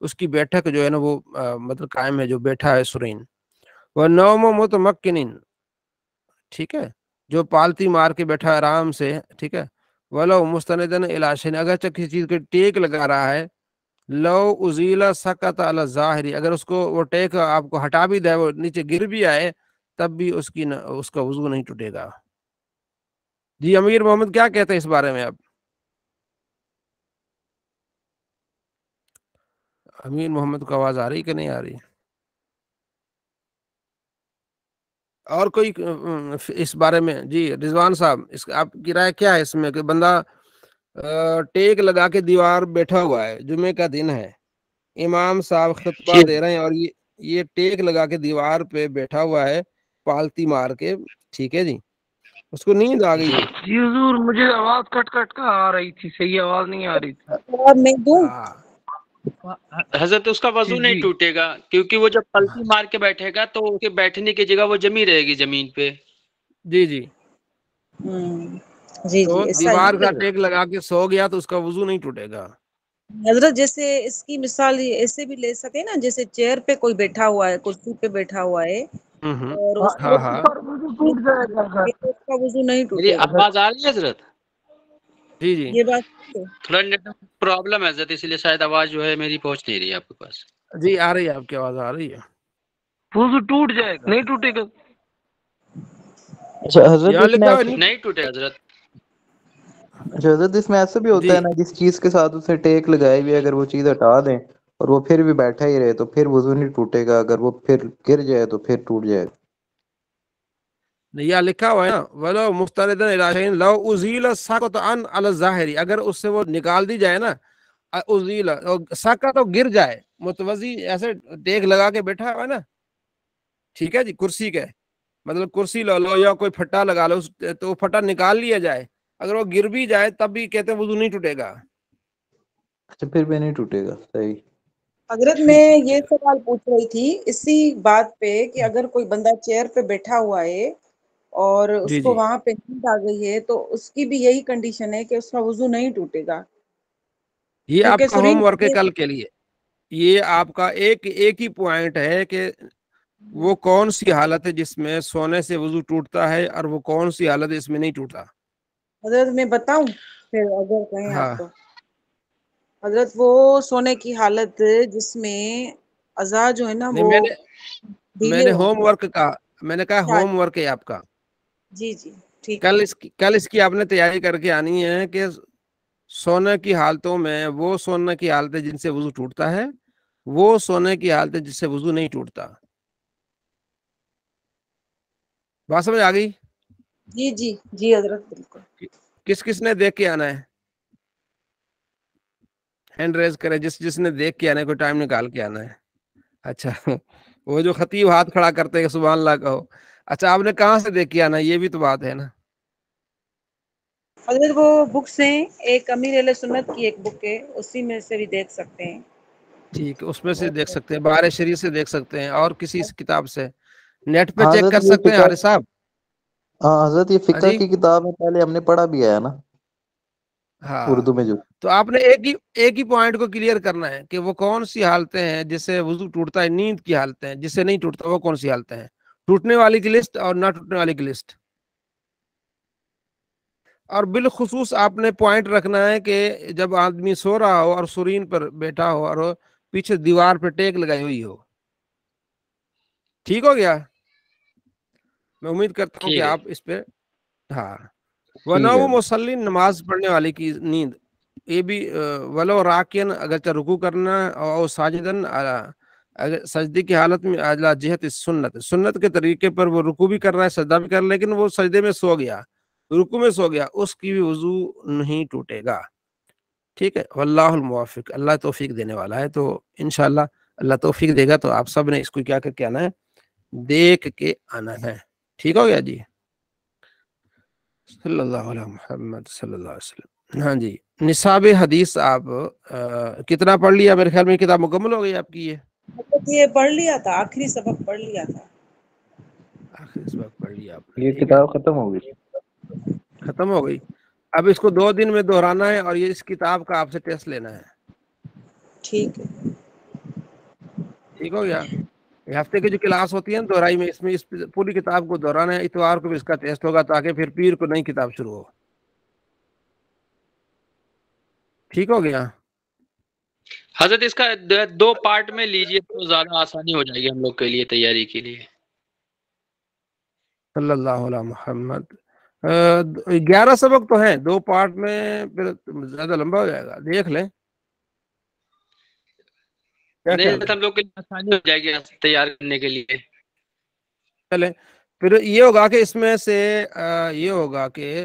Speaker 1: اس کی بیٹھک جو ہے نا وہ مطلب قائم ہے، جو بیٹھا ہے سرین. وَنَوْمُ مُطْمَئِنٌ، ٹھیک ہے، جو پالتی مار کے بیٹھا آرام سے، ٹھیک ہے. وَلَوْ مُسْتَنِدًا إِلَىٰ شَيْءٍ، اگرچہ کسی چیز کے ٹیک لگا رہا ہے. لو ازیلا سقط علی الظاہری، اگر اس کو وہ ٹیک آپ کو ہٹا بھی دے، وہ نیچے گر بھی آئے، تب بھی اس کا وضو نہیں ٹوٹے گا. جی امیر محمد کیا کہتے ہیں اس بارے میں آپ؟ امیر محمد کو آواز آ رہی کہ نہیں آ رہی؟ اور کوئی اس بارے میں؟ جی رضوان صاحب، اس آپ کی رائے کیا ہے اس میں کہ بندہ ٹیک لگا کے دیوار بیٹھا ہوا ہے، جمعے کا دن ہے، امام صاحب خطبہ دے رہے ہیں اور یہ ٹیک لگا کے دیوار پہ بیٹھا ہوا ہے پالتی مار کے، ٹھیک ہے جی، اس کو نیند آ گئی.
Speaker 3: جی حضور مجھے آواز کٹ کٹ کا آ رہی تھی، صحیح آواز نہیں آ رہی تھی.
Speaker 8: اور میں دوں؟
Speaker 2: حضرت اس کا وضو نہیں ٹوٹے گا، کیونکہ وہ جب پلٹی مار کے بیٹھے گا تو اس کے بیٹھنے کی جگہ وہ جمی رہے گی زمین پہ.
Speaker 1: جی جی
Speaker 8: جی
Speaker 1: تو
Speaker 8: ایسا
Speaker 1: دیوار
Speaker 8: ہی
Speaker 1: کا ٹیک لگا کے سو گیا تو اس کا وضو نہیں ٹوٹے گا.
Speaker 8: حضرت جیسے اس کی مثال ایسے بھی لے سکتے نا، جیسے چیئر پہ کوئی بیٹھا ہوا ہے، کرسی پہ بیٹھا ہوا ہے اور اس
Speaker 1: ہاں ہاں
Speaker 8: کا وضو نہیں
Speaker 2: میری
Speaker 8: ٹوٹے گا.
Speaker 2: آواز آ رہی ہے حضرت؟
Speaker 1: جی جی
Speaker 8: یہ بات
Speaker 2: تھوڑا نیٹ پرابلم ہے حضرت، اس لیے شاید آواز جو ہے میری پہنچ نہیں رہی ہے آپ کے پاس.
Speaker 1: جی آ رہی ہے، آپ کی آواز آ رہی ہے.
Speaker 3: وضو ٹوٹ جائے گا، نہیں ٹوٹے گا.
Speaker 6: اچھا حضرت
Speaker 1: یہاں
Speaker 6: اس میں
Speaker 1: لکھا ہے
Speaker 2: نہیں ٹوٹے حضرت.
Speaker 6: اچھا حضرت اس میں ایسا بھی ہوتا
Speaker 1: جی
Speaker 6: ہے نا، جس چیز کے ساتھ اسے ٹیک لگائی ہوئی اگر وہ چیز ہٹا دیں اور وہ پھر بھی بیٹھا ہی رہے تو پھر وضو نہیں ٹوٹے گا، اگر وہ پھر گر جائے تو پھر ٹوٹ جائے گا.
Speaker 1: یہ لکھا ہوا ہے نا، وَلَوْ مُسْتَنِدًا إِلَىٰ شَيْءٍ لَوْ أُزِيلَ سَقَطَ عَلَى الظَّاهِرِ، اگر اس سے وہ نکال دی جائے نا، أُزِيلَ سَقَطَ تو گر جائے، متوضی ایسے ٹیک لگا کے بیٹھا ہوا ہے نا، ٹھیک ہے جی، کرسی کے مطلب کرسی لو لو یا کوئی پھٹا لگا لو تو پھٹا نکال لیا جائے، اگر وہ گر بھی جائے تب بھی کہتے ہیں وضو نہیں ٹوٹے گا.
Speaker 6: اچھا پھر بھی نہیں ٹوٹے گا، صحیح.
Speaker 8: حضرت میں یہ سوال پوچھ رہی تھی اسی بات پہ کہ اگر کوئی بندہ چیئر پہ بیٹھا ہوا ہے اور اس
Speaker 1: جی
Speaker 8: کو
Speaker 1: جی
Speaker 8: وہاں پہ نیند آ گئی ہے تو اس کی بھی یہی کنڈیشن ہے کہ اس کا وضو نہیں ٹوٹے گا،
Speaker 1: یہ آپ
Speaker 8: کیونکہ
Speaker 1: کا ہوم ورک ہے کل کے لیے. یہ آپ کا ایک ہی پوائنٹ ہے کہ وہ کون سی حالت ہے جس میں سونے سے وضو ٹوٹتا ہے اور وہ کون سی حالت ہے اس میں نہیں ٹوٹتا.
Speaker 8: حضرت میں بتاؤں پھر اگر کہیں
Speaker 1: ہاں
Speaker 8: آپ کو. حضرت وہ سونے کی حالت جس میں اعضاء جو ہے نا
Speaker 1: نہیں،
Speaker 8: وہ
Speaker 1: میں
Speaker 8: ڈھیلے
Speaker 1: نے
Speaker 8: ہوں.
Speaker 1: ہوم ورک کہا، میں نے کہا ہوم ورک ہے آپ کا.
Speaker 8: جی جی ٹھیک ہے.
Speaker 1: کل اس کی آپ نے تیاری کر کے آنی ہے کہ سونے کی حالتوں میں وہ سونے کی حالتیں جن سے وضو ٹوٹتا ہے، وہ سونے کی حالتیں جس سے وضو نہیں ٹوٹتا. بات سمجھ آ گئی؟
Speaker 8: جی جی جی حضرت بالکل.
Speaker 1: کس کس نے دیکھ کے آنا ہے؟ ہینڈ ریز کرے جس نے دیکھ کے آنا ہے، کوئی ٹائم نکال کے آنا ہے. اچھا وہ جو خطیب ہاتھ کھڑا کرتے ہیں سبحان اللہ کہو. اچھا آپ نے کہاں سے دیکھ کے آنا ہے، یہ بھی تو بات ہے نا.
Speaker 8: حضرت وہ بکس ہیں، ایک امیر اہل سنت کی ایک بک ہے، اسی میں سے بھی دیکھ سکتے ہیں.
Speaker 1: ٹھیک ہے، اس میں سے دیکھ سکتے ہیں، بہار شریف سے دیکھ سکتے ہیں، اور کسی کتاب سے نیٹ پہ
Speaker 6: ہاں
Speaker 1: چیک
Speaker 6: حضرت
Speaker 1: کر
Speaker 6: یہ
Speaker 1: سکتے ہیں
Speaker 6: فقہ،
Speaker 1: حارث صاحب.
Speaker 6: ہاں حضرت یہ
Speaker 1: ہاں
Speaker 6: فقہ
Speaker 1: جی
Speaker 6: کی کتاب ہے، پہلے ہم نے پڑھا بھی ہے نا
Speaker 1: ہاں،
Speaker 6: اردو میں جو.
Speaker 1: تو آپ نے ایک ہی پوائنٹ کو کلیئر کرنا ہے کہ وہ کون سی حالتیں ہیں جس سے وضو ٹوٹتا ہے، نیند کی حالتیں، جس سے نہیں ٹوٹتا وہ کون سی حالتیں ہیں، ٹوٹنے والی کی لسٹ اور نہ ٹوٹنے والی کی لسٹ. اور بالخصوص آپ نے پوائنٹ رکھنا ہے کہ جب آدمی سو رہا ہو اور سرین پر بیٹھا ہو اور پیچھے دیوار پہ ٹیک لگائی ہوئی ہو. ٹھیک ہو گیا؟ میں امید کرتا ہوں کہ
Speaker 2: ٹھیک ہے.
Speaker 1: آپ اس پہ ہاں.
Speaker 6: ٹھیک ہے.
Speaker 1: ونوم مسلی، نماز پڑھنے والے کی نیند، یہ بھی ولو راکین، اگرچہ رکوع کرنا، اور ساجدن، اگر سجدے کی حالت میں اعلیٰ جہت سنت کے طریقے پر وہ رکوع بھی کر رہا ہے، سجدہ بھی کر رہا ہے، لیکن وہ سجدے میں سو گیا، رکوع میں سو گیا، اس کی بھی وضو نہیں ٹوٹے گا. ٹھیک ہے، واللہ الموافق، اللہ توفیق دینے والا ہے. تو انشاءاللہ اللہ توفیق دے گا تو آپ سب نے اس کو کیا کر کے آنا ہے، دیکھ کے آنا ہے. ٹھیک ہو گیا جی؟ صلی اللہ علیہ محمد صلی اللہ علیہ وسلم. ہاں جی، نصاب حدیث آپ کتنا پڑھ لیا؟ میرے خیال میں کتاب مکمل ہو گئی آپ کی.
Speaker 8: یہ پڑھ لیا تھا، آخری سبق پڑھ لیا تھا.
Speaker 1: آخری سبق پڑھ لیا آپ نے،
Speaker 6: یہ
Speaker 1: ٹھیک ہے،
Speaker 6: کتاب ختم ہو گئی.
Speaker 1: ختم ہو گئی. اب اس کو 2 دن میں دہرانا ہے اور یہ اس کتاب کا آپ سے ٹیسٹ لینا ہے.
Speaker 8: ٹھیک ہے.
Speaker 1: ٹھیک ہو گیا. ہفتے کی جو کلاس ہوتی ہے نا دہرائی میں، اس میں اس پوری کتاب کو دہرانا ہے. اتوار کو بھی اس کا ٹیسٹ ہوگا تاکہ پھر پیر کو نئی کتاب شروع ہو. ٹھیک ہو گیا.
Speaker 2: حضرت اس کا 2 پارٹ میں لیجئے تو زیادہ آسانی ہو جائے گی ہم لوگ کے لیے، تیاری کے لیے.
Speaker 1: صلی اللہ علیہ محمد. 11 سبق تو ہیں 2 پارٹ میں، پھر زیادہ لمبا ہو جائے گا. دیکھ لیں کیا
Speaker 2: نہیں
Speaker 1: خیال ہے.
Speaker 2: ہم لوگ کے لیے آسانی ہو جائے گی تیار کرنے کے لیے.
Speaker 1: چلیں پھر یہ ہوگا کہ اس میں سے یہ ہوگا کہ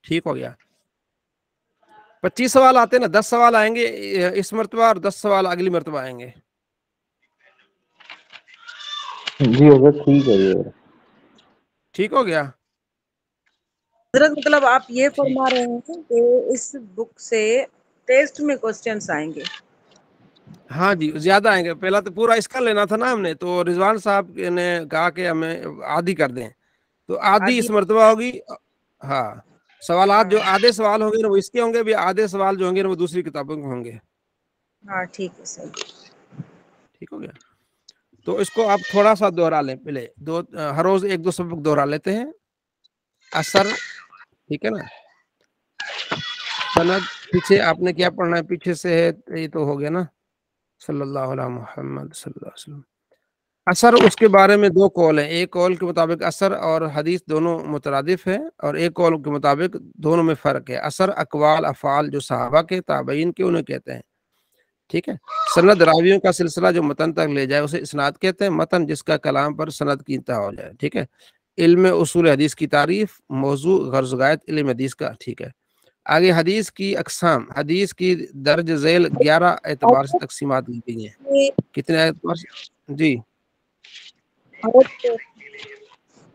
Speaker 1: ٹھیک ہو گیا. 25 سوال آتے ہیں نا، 10 سوال آئیں گے اس مرتبہ اور 10 سوال اگلی مرتبہ آئیں گے.
Speaker 6: جی حضرت ٹھیک ہے یہ.
Speaker 1: ٹھیک ہو گیا.
Speaker 8: حضرت مطلب آپ یہ
Speaker 1: ٹھیک.
Speaker 8: فرما رہے ہیں کہ اس بک سے ٹیسٹ میں کوسچنس آئیں گے؟
Speaker 1: ہاں جی زیادہ آئیں گے. پہلا تو پورا اس کا لینا تھا نا ہم نے، تو رضوان صاحب نے کہا کہ ہمیں آدھی کر دیں، تو آدھی اس مرتبہ ہوگی. ہاں سوالات جو آدھے سوال ہوں گے نا وہ اس کے ہوں گے، بھی آدھے سوال جو ہوں گے نا وہ دوسری کتابوں کے ہوں گے.
Speaker 8: ہاں ٹھیک ہے سر.
Speaker 1: ٹھیک ہو گیا. تو اس کو آپ تھوڑا سا دوہرا لیں. پہلے ہر روز 1-2 سبق دوہرا لیتے ہیں. اثر ٹھیک ہے نا. سند پیچھے آپ نے کیا پڑھنا ہے، پیچھے سے ہے یہ تو ہو گیا نا. صلی اللہ علیہ محمد صلی اللہ علیہ وسلم. اثر اس کے بارے میں 2 قول ہیں. ایک قول کے مطابق اثر اور حدیث دونوں مترادف ہیں، اور ایک قول کے مطابق دونوں میں فرق ہے. اثر اقوال افعال جو صحابہ کے تابعین کے انہیں کہتے ہیں. ٹھیک ہے. سند راویوں کا سلسلہ جو متن تک لے جائے اسے اسناد کہتے ہیں. متن جس کا کلام پر سند کی انتہا ہو جائے. ٹھیک ہے. علم اصول حدیث کی تعریف، موضوع غرض غایت علم حدیث کا. ٹھیک ہے. آگے حدیث کی اقسام. حدیث کی درج ذیل 11 اعتبار سے تقسیمات کی گئی ہیں. کتنے اعتبار سے؟ جی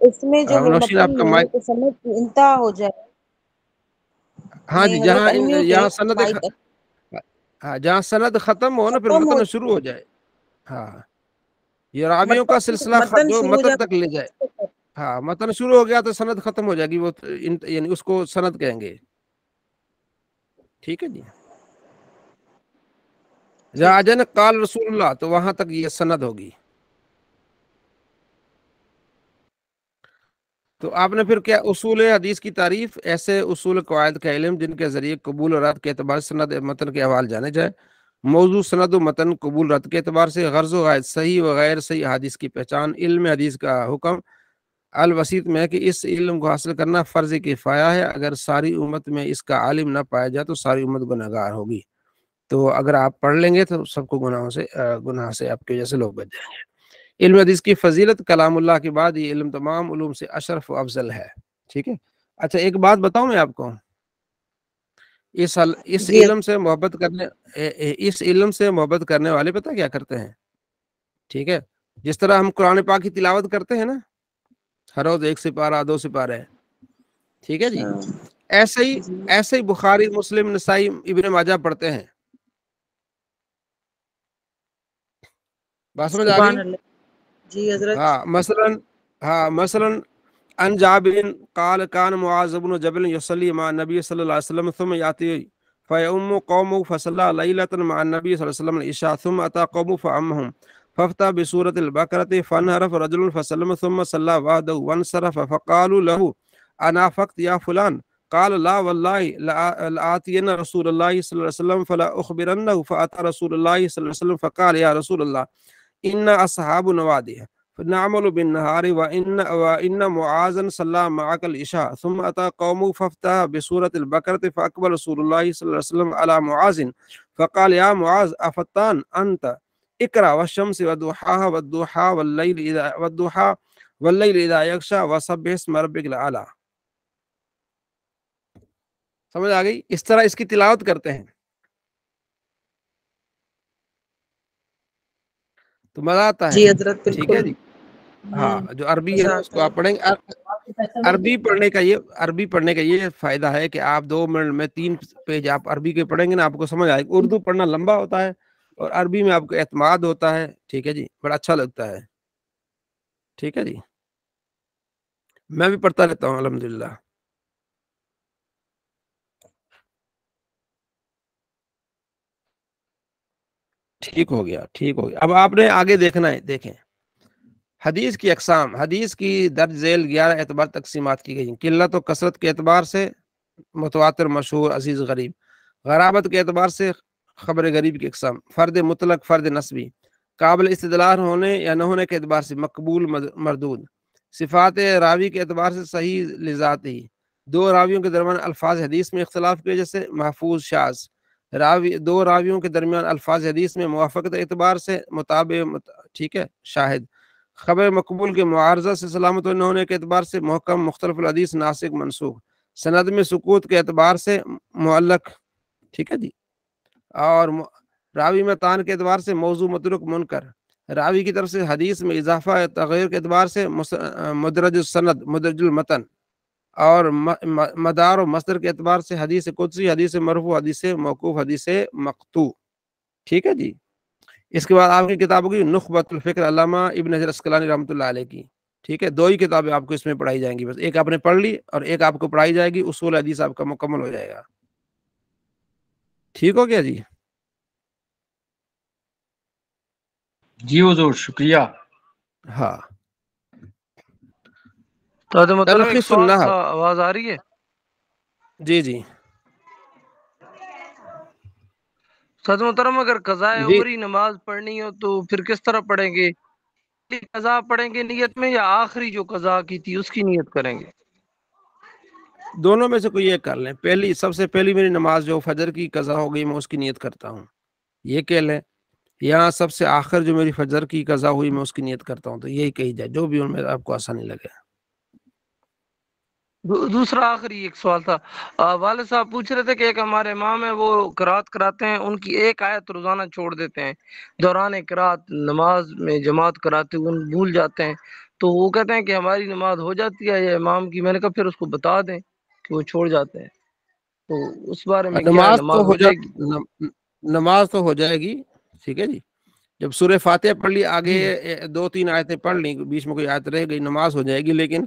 Speaker 8: اس میں جو ہے
Speaker 1: نوشین آپ
Speaker 8: متن
Speaker 1: کا
Speaker 8: میں
Speaker 1: مائک.
Speaker 8: کہ سند کی انتہا ہو جائے.
Speaker 1: ہاں جی
Speaker 8: نہیں حضرت
Speaker 1: جہاں
Speaker 8: انمیوٹ ہے
Speaker 1: یہاں سند
Speaker 8: مائک
Speaker 1: ہاں جہاں سند ختم ہو نا پھر
Speaker 8: ختم ہو
Speaker 1: متن شروع ہو جائے. ہاں یہ راویوں کا سلسلہ
Speaker 8: متن
Speaker 1: جو
Speaker 8: شروع ہو
Speaker 1: متن تک لے جائے.
Speaker 8: جائے.
Speaker 1: ہاں متن شروع ہو گیا تو سند ختم ہو جائے گی، وہ یعنی اس کو سند کہیں گے. ٹھیک ہے جی. راجن قال رسول اللہ تو وہاں تک یہ سند ہوگی. تو آپ نے پھر کیا اصول حدیث کی تعریف، ایسے اصول قواعد کا علم جن کے ذریعے قبول اور رد کے اعتبار سے سند متن کے احوال جانے جائے. موضوع سند و متن قبول رد کے اعتبار سے، غرض و غائط صحیح و غیر صحیح حدیث کی پہچان. علم حدیث کا حکم الوسیط میں ہے کہ اس علم کو حاصل کرنا فرض کفایہ ہے. اگر ساری امت میں اس کا عالم نہ پایا جائے تو ساری امت گناہگار ہوگی. تو اگر آپ پڑھ لیں گے تو سب کو گناہ سے آپ کی وجہ سے لوگ بچ جائیں گے. علم حدیث کی فضیلت کلام اللہ کے بعد یہ علم تمام علوم سے اشرف و افضل ہے. ٹھیک ہے. اچھا ایک بات بتاؤں میں آپ کو، اس
Speaker 8: جی
Speaker 1: علم سے محبت کرنے والے پتہ کیا کرتے ہیں. ٹھیک ہے. جس طرح ہم قرآن پاک کی تلاوت کرتے ہیں نا ہر روز 1 سپارہ 2 سپارے، ٹھیک ہے جی، ایسے ہی بخاری مسلم نسائی ابن ماجہ پڑھتے ہیں. بات سمجھ آ
Speaker 8: سبحان
Speaker 1: گئی.
Speaker 8: اللہ. جی حضرت.
Speaker 1: مثلا ان جابر قال كان معاذ بن جبل يصلي مع النبي صلى الله عليه وسلم ثم ياتي فيؤم قومه فصلى ليلة مع النبي صلى الله عليه وسلم العشاء ثم اتى قومه فأمهم فافتى بسورة البقرة فانحرف رجل فسلم ثم صلى وحده وانصرف فقالوا له انافقت يا فلان قال لا والله لآتين رسول الله صلى الله عليه وسلم فلا أخبرنه. فأتى رسول الله صلى الله عليه وسلم فقال يا رسول الله إن أصحاب نواديه فنعمل بالنهار وإن معاذا صلى معك العشاء. ثم أتى قومه فافتح بسورة البقرة فأقبل رسول الله صلى الله عليه وسلم على معاذ فقال يا معاذ أفتان أنت اقرأ والشمس وضحاها والليل إذا يغشى وسبح اسم ربك الأعلى. سمجھ آ گئی. اس طرح اس کی تلاوت کرتے ہیں تو مزہ آتا ہے.
Speaker 8: جی حضرت
Speaker 1: ٹھیک ہے
Speaker 8: بالکل.
Speaker 1: جی. ہاں جو عربی ہے نا اس کو آپ پڑھیں گے. عربی پڑھنے کا یہ فائدہ ہے کہ آپ 2 منٹ میں 3 پیج آپ عربی کے پڑھیں گے نا آپ کو سمجھ آئے گا. اردو پڑھنا لمبا ہوتا ہے اور عربی میں آپ کو اعتماد ہوتا ہے. ٹھیک ہے جی. بڑا اچھا لگتا ہے. ٹھیک ہے جی. میں بھی پڑھتا رہتا ہوں الحمدللہ. ٹھیک ہو گیا، ٹھیک ہو گیا۔ اب آپ نے آگے دیکھنا ہے، دیکھیں حدیث کی اقسام، حدیث کی درج ذیل 11 اعتبار تقسیمات کی گئی ہیں۔ قلت و کثرت کے اعتبار سے متواتر، مشہور، عزیز، غریب۔ غرابت کے اعتبار سے خبر غریب کی اقسام، فرد مطلق، فرد نسبی، قابل استدلال ہونے یا نہ ہونے کے اعتبار سے مقبول، مردود۔ صفات راوی کے اعتبار سے صحیح لذاتی، دو راویوں کے درمیان الفاظ حدیث میں اختلاف کی وجہ سے محفوظ، شاذ۔ دو راویوں کے درمیان الفاظ حدیث میں موافقت اعتبار سے مطابق، ٹھیک ہے، شاہد۔ خبر مقبول کے معارضہ سے سلامت نہ ہونے کے اعتبار سے محکم، مختلف الحدیث، ناسخ، منسوخ۔ سند میں سکوت کے اعتبار سے معلق، ٹھیک ہے جی، اور راوی میں طعن کے اعتبار سے موضوع، متروک، منکر۔ راوی کی طرف سے حدیث میں اضافہ تغیر کے اعتبار سے مدرج السند، مدرج المتن، اور مدار و مصدر کے اعتبار سے حدیث قدسی، حدیث مرفوع، حدیث موقوف، حدیث مقطوع، ٹھیک ہے جی۔ اس کے بعد آپ کی کتابوں کی نخبۃ الفکر، علامہ ابن حجر اسقلانی رحمۃ اللہ علیہ کی، ٹھیک ہے، دو ہی کتابیں آپ کو اس میں پڑھائی جائیں گی، بس ایک آپ نے پڑھ لی اور ایک آپ کو پڑھائی جائے گی، اصول حدیث آپ کا مکمل ہو جائے گا۔ ٹھیک ہو گیا جی؟
Speaker 3: جی حضور شکریہ۔
Speaker 1: ہاں،
Speaker 3: تو محترم ایک
Speaker 1: تلخیص
Speaker 3: سوال
Speaker 1: النحو،
Speaker 3: تھا، آواز آ رہی ہے؟
Speaker 1: جی جی
Speaker 3: سعد محترم اگر قضاء
Speaker 1: جی،
Speaker 3: عمری نماز پڑھنی ہو تو پھر کس طرح پڑھیں گے؟ قضا پڑھیں گے نیت میں، یا آخری جو قضا کی تھی اس کی نیت کریں گے؟
Speaker 1: دونوں میں سے کوئی ایک کر لیں۔ پہلی، سب سے پہلی میری نماز جو فجر کی قضا ہو گئی، میں اس کی نیت کرتا ہوں، یہ کہہ لیں، یا سب سے آخر جو میری فجر کی قضا ہوئی میں اس کی نیت کرتا ہوں، تو یہی کہی جائے، جو بھی ان میں آپ کو آسانی لگے۔
Speaker 3: دوسرا آخری ایک سوال تھا، والد صاحب پوچھ رہے تھے کہ ایک ہمارے امام ہیں، وہ قرات کراتے ہیں، ان کی ایک آیت روزانہ چھوڑ دیتے ہیں، دوران قرات نماز میں جماعت کراتے ہوئے بھول جاتے ہیں، تو وہ کہتے ہیں کہ ہماری نماز ہو جاتی ہے یا امام کی؟ میں نے کہا پھر اس کو بتا دیں کہ وہ چھوڑ جاتے ہیں، تو اس بارے میں کیا ہے، نماز ہو جائے گی؟
Speaker 1: نماز تو ہو جائے گی، ٹھیک ہے جی۔ جب سورہ فاتحہ پڑھ لی، آگے
Speaker 3: جی
Speaker 1: 2-3 آیتیں پڑھ لی، بیچ میں کوئی آیت رہ گئی، نماز ہو جائے گی، لیکن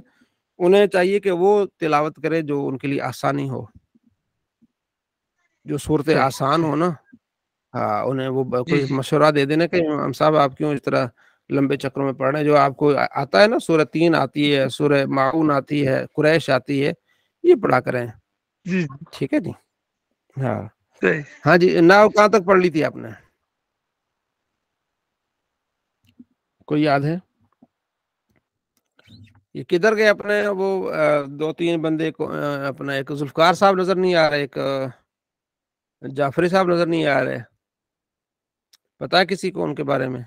Speaker 1: انہیں چاہیے کہ وہ تلاوت کرے جو ان کے لیے آسانی ہو، جو صورت آسان ہو نا، ہاں، انہیں وہ
Speaker 3: جی
Speaker 1: کوئی
Speaker 3: جی
Speaker 1: مشورہ دے دینا کہ ہم صاحب آپ کیوں اس طرح لمبے چکروں میں پڑھ رہے ہیں، جو آپ کو آتا ہے نا، سورہ 3 آتی ہے، سورہ معون آتی ہے، قریش آتی ہے، یہ پڑھا کریں،
Speaker 3: جی
Speaker 1: ٹھیک ہے جی۔ ہاں
Speaker 3: صحیح۔
Speaker 1: ہاں جی، ناؤ کہاں تک پڑھ لی تھی آپ نے، کوئی یاد ہے؟ یہ کدھر گئے اپنے وہ 2-3 بندے کو، اپنا ایک ذوالفقار صاحب نظر نہیں آ رہے، ایک جعفری صاحب نظر نہیں آ رہے، پتا ہے کسی کو ان کے بارے میں؟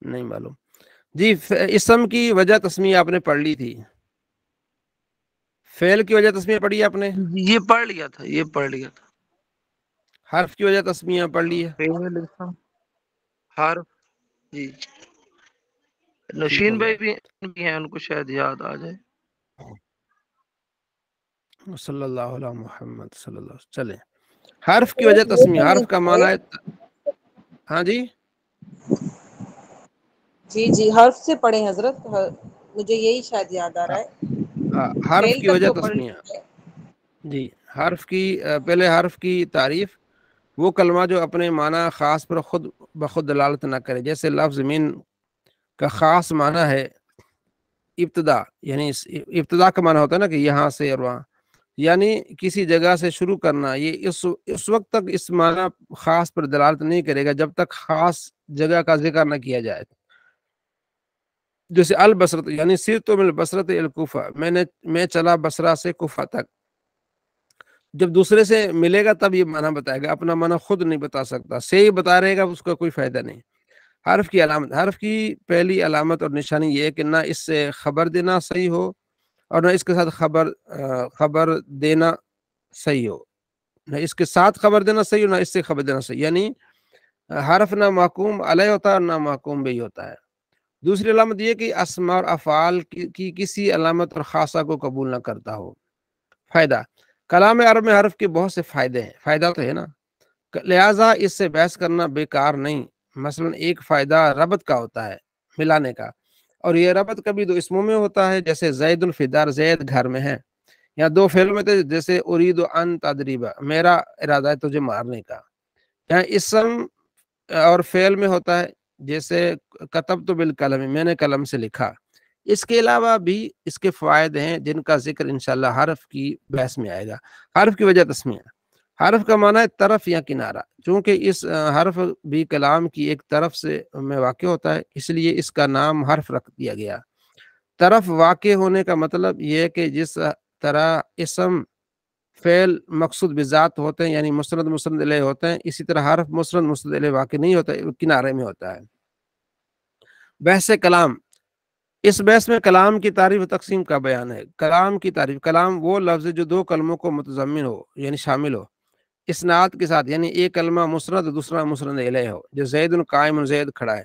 Speaker 1: نہیں معلوم جی۔ اسم کی وجہ تسمیہ آپ نے پڑھ لی تھی، فعل کی وجہ تسمیہ پڑھی آپ نے،
Speaker 3: یہ پڑھ لیا تھا، یہ پڑھ لیا تھا۔
Speaker 1: حرف کی وجہ تسمیہ پڑھ لی ہے،
Speaker 3: فعل اسم حرف، جی
Speaker 1: ٹھیک
Speaker 3: نشین
Speaker 1: ہو گیا۔
Speaker 3: بھائی بھی ہیں، ان کو شاید یاد آ جائے۔
Speaker 1: صلی اللہ علیہ محمد صلی اللہ علیہ وسلم۔ چلیں، حرف کی وجہ تسمیہ، حرف کا معنی ہے، ہاں جی
Speaker 8: جی جی حرف سے پڑھیں حضرت، مجھے یہی شاید یاد آ رہا ہے،
Speaker 1: حرف
Speaker 8: فعل
Speaker 1: کی
Speaker 8: تک
Speaker 1: وجہ
Speaker 8: تو پڑھ
Speaker 1: تسمیہ،
Speaker 8: لیجیے۔
Speaker 1: جی، حرف کی پہلے حرف کی تعریف، وہ کلمہ جو اپنے معنی خاص پر خود بخود دلالت نہ کرے، جیسے لفظ من کا خاص معنی ہے ابتدا، یعنی ابتدا کا معنی ہوتا ہے نا کہ یہاں سے اور وہاں، یعنی کسی جگہ سے شروع کرنا، یہ اس وقت تک اس معنی خاص پر دلالت نہیں کرے گا جب تک خاص جگہ کا ذکر نہ کیا جائے۔ جیسے البصرت، یعنی سرت من البصرت الکوفہ، میں چلا بصرہ سے کوفہ تک، جب دوسرے سے ملے گا تب یہ معنی بتائے گا، اپنا معنی خود نہیں بتا سکتا، سے ہی بتا رہے گا، اس کا کوئی فائدہ نہیں۔ حرف کی علامت، حرف کی پہلی علامت اور نشانی یہ ہے کہ نہ اس سے خبر دینا صحیح ہو اور نہ اس کے ساتھ خبر دینا صحیح ہو، نہ اس کے ساتھ خبر دینا صحیح ہو، نہ اس سے خبر دینا صحیح، یعنی حرف نہ محکوم علیہ ہوتا ہے اور نہ محکوم بہ ہوتا ہے۔ دوسری علامت یہ کہ اسماء اور افعال کی کسی علامت اور خاصہ کو قبول نہ کرتا ہو۔ فائدہ، کلام عرب میں حرف کے بہت سے فائدے ہیں، فائدہ تو ہے نا، لہٰذا اس سے بحث کرنا بیکار نہیں۔ مثلا ایک فائدہ ربط کا ہوتا ہے، ملانے کا، اور یہ ربط کبھی دو اسموں میں ہوتا ہے، جیسے زید الفدار، زید گھر میں ہے، یا دو فعلوں میں تھے، جیسے ارید ان تدریبا، میرا ارادہ ہے تجھے مارنے کا، یہاں اسم اور فعل میں ہوتا ہے، جیسے کتبت بالقلم، میں نے قلم سے لکھا۔ اس کے علاوہ بھی اس کے فوائد ہیں جن کا ذکر انشاءاللہ حرف کی بحث میں آئے گا۔ حرف کی وجہ تسمیہ، حرف کا معنی ہے طرف یا کنارہ، چونکہ اس حرف بھی کلام کی ایک طرف سے میں واقع ہوتا ہے، اس لیے اس کا نام حرف رکھ دیا گیا۔ طرف واقع ہونے کا مطلب یہ ہے کہ جس طرح اسم فعل مقصود بذات ہوتے ہیں، یعنی مسند مسند الیہ ہوتے ہیں، اسی طرح حرف مسند مسند الیہ واقع نہیں ہوتا، کنارے میں ہوتا ہے۔ بحث کلام، اس بحث میں کلام کی تعریف و تقسیم کا بیان ہے۔ کلام کی تعریف، کلام وہ لفظ ہے جو دو کلموں کو متضمن ہو، یعنی شامل ہو اسناد کے ساتھ، یعنی ایک کلمہ مسند دوسرا مسند الیہ ہو، جو زید قائم، زید کھڑا ہے۔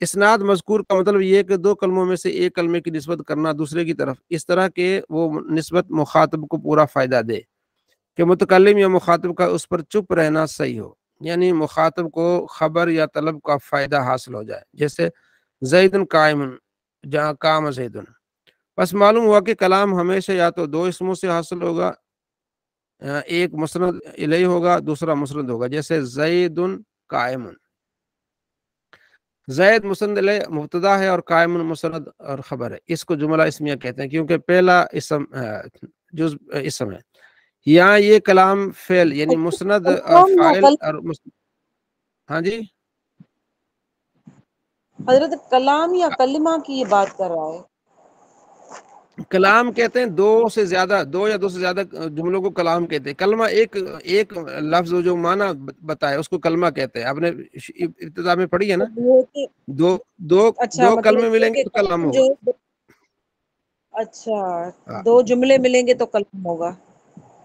Speaker 1: اسناد مذکور کا مطلب یہ ہے کہ دو کلموں میں سے ایک کلمے کی نسبت کرنا دوسرے کی طرف، اس طرح کہ وہ نسبت مخاطب کو پورا فائدہ دے، کہ متکلم یا مخاطب کا اس پر چپ رہنا صحیح ہو، یعنی مخاطب کو خبر یا طلب کا فائدہ حاصل ہو جائے، جیسے زید قائم جہاں قام زید۔ بس معلوم ہوا کہ کلام ہمیشہ یا تو دو اسموں سے حاصل ہوگا، ایک مسند الیہ ہوگا دوسرا مسند ہوگا، جیسے زید قائم۔ زید مسند الیہ مبتدا ہے اور قائم مسند اور خبر ہے، اس کو جملہ اسمیہ کہتے ہیں کیونکہ پہلا اسم جز اسم ہے۔ یہاں یہ کلام فعل یعنی مسند اور فاعل اور ہاں جی
Speaker 8: حضرت کلام یا کلمہ کی یہ بات کر رہا ہے؟
Speaker 1: کلام کہتے ہیں دو سے زیادہ، دو یا دو سے زیادہ جملوں کو کلام کہتے ہیں۔ کلمہ ایک لفظ جو معنی بتائے اس کو کلمہ کہتے ہیں۔ آپ نے ابتدا میں پڑھی ہے نا، دو کلمے ملیں گے تو کلام ہوگا۔
Speaker 8: اچھا، دو جملے ملیں گے تو کلام ہوگا؟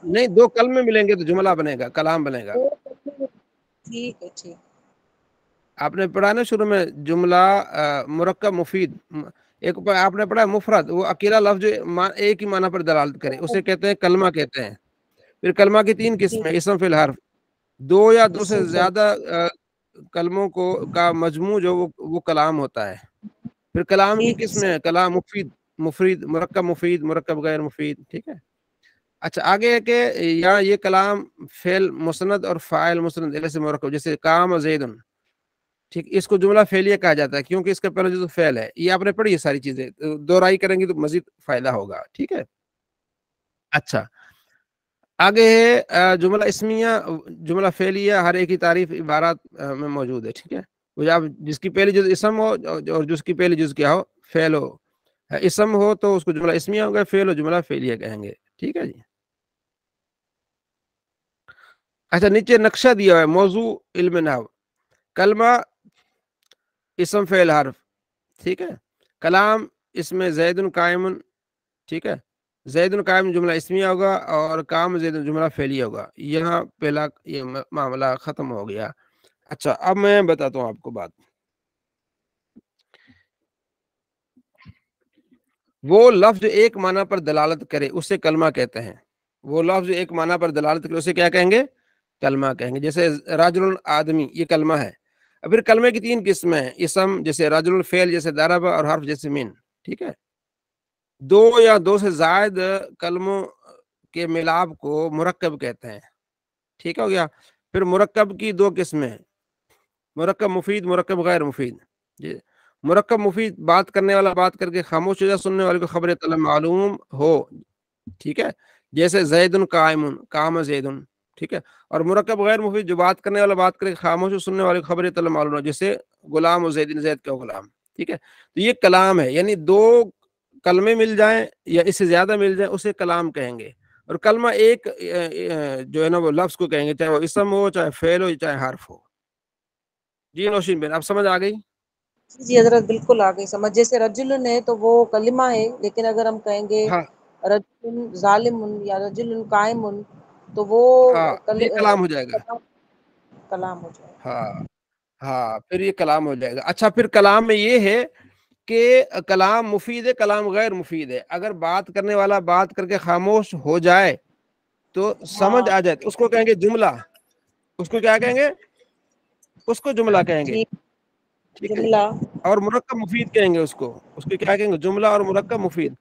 Speaker 1: نہیں، دو کلمے ملیں گے تو جملہ بنے گا، کلام بنے گا۔
Speaker 8: ٹھیک ہے، ٹھیک۔
Speaker 1: آپ نے پڑھا نا شروع میں جملہ مرکب مفید، ایک آپ نے پڑھا مفرد، وہ اکیلا لفظ ایک ہی معنی پر دلالت کرے اسے کہتے ہیں کلمہ کہتے ہیں۔ پھر کلمہ کی تین قسمیں، اسم فعل حرف، دو یا دو سے زیادہ کلموں کا مجموع جو وہ کلام ہوتا ہے۔ پھر کلام کی قسمیں، کلام مفید، مفرد، مرکب مفید، مرکب غیر مفید، ٹھیک ہے۔ اچھا آگے ہے کہ یہاں یہ کلام فعل مسند اور فاعل مسند الیہ سے مرکب، جیسے قام زید، ٹھیک، اس کو جملہ فعلیہ کہا جاتا ہے کیونکہ اس کا پہلا جو فعل ہے۔ یہ آپ نے پڑھی ہے ساری چیزیں، دوہرائی کریں گے تو مزید فائدہ ہوگا، ٹھیک ہے۔ اچھا آگے ہے جملہ اسمیہ، جملہ فعلیہ، ہر ایک کی تعریف عبارات میں موجود ہے، ٹھیک ہے۔ جس کی پہلی جز اسم ہو اور جس کی پہلی جز کیا ہو، فعل ہو۔ اسم ہو تو اس کو جملہ اسمیہ ہوگا، فعل ہو جملہ فعلیہ کہیں گے، ٹھیک ہے جی۔ اچھا نیچے نقشہ دیا ہے موضوع علم نحو، کلمہ اسم فعل حرف، ٹھیک ہے۔ کلام اس میں زید قائم، ٹھیک ہے، زید قائم جملہ اسمیہ ہوگا اور قام زید جملہ فعلیہ ہوگا۔ یہاں پہلا یہ معاملہ ختم ہو گیا۔ اچھا اب میں بتاتا ہوں آپ کو بات، وہ لفظ جو ایک معنی پر دلالت کرے اسے کلمہ کہتے ہیں۔ وہ لفظ جو ایک معنی پر دلالت کرے اسے کیا کہیں گے؟ کلمہ کہیں گے۔ جیسے رجل آدمی، یہ کلمہ ہے۔ پھر کلمے کی تین قسمیں ہیں، اسم جیسے رجل، فعل جیسے ضرب اور حرف جیسے من، ٹھیک ہے۔ دو یا دو سے زائد کلموں کے ملاپ کو مرکب کہتے ہیں، ٹھیک ہو گیا۔ پھر مرکب کی دو قسمیں، مرکب مفید، مرکب غیر مفید۔ جی مرکب مفید، بات کرنے والا بات کر کے خاموش ہو جائے، سننے والے کو خبر طلب معلوم ہو، ٹھیک ہے، جیسے زید قائم، قام زید، ٹھیک ہے۔ اور مرکب غیر مفید، جو بات کرنے والا بات کرے خاموش ہو، سننے والے کو خبر طلب معلوم ہو، جیسے غلام و زید، زید کا غلام، ٹھیک ہے۔ تو یہ کلام ہے، یعنی دو کلمے مل جائیں یا اس سے زیادہ مل جائیں اسے کلام کہیں گے۔ اور کلمہ ایک جو ہے نا وہ لفظ کو کہیں گے، چاہے وہ اسم ہو، چاہے فعل ہو، چاہے حرف ہو۔ جی نوشین بن، اب سمجھ آ گئی؟
Speaker 8: جی حضرت بالکل آ گئی سمجھ۔ جیسے رجل ہے تو وہ کلمہ ہے، لیکن اگر ہم کہیں گے رجل ظالم یا رجل قائم تو وہ
Speaker 1: کلام ہو جائے گا،
Speaker 8: کلام ہو جائے گا۔
Speaker 1: ہاں پھر یہ کلام ہو جائے گا۔ اچھا پھر کلام میں یہ ہے کہ کلام مفید ہے، کلام غیر مفید ہے۔ اگر بات کرنے والا بات کر کے خاموش ہو جائے تو سمجھ آ جائے تو اس کو کہیں گے جملہ، اس کو کیا کہیں گے؟ اس کو جملہ کہیں گے، ٹھیک ہے۔ اور مرکب مفید کہیں گے اس کو کیا کہیں گے؟ جملہ اور مرکب مفید۔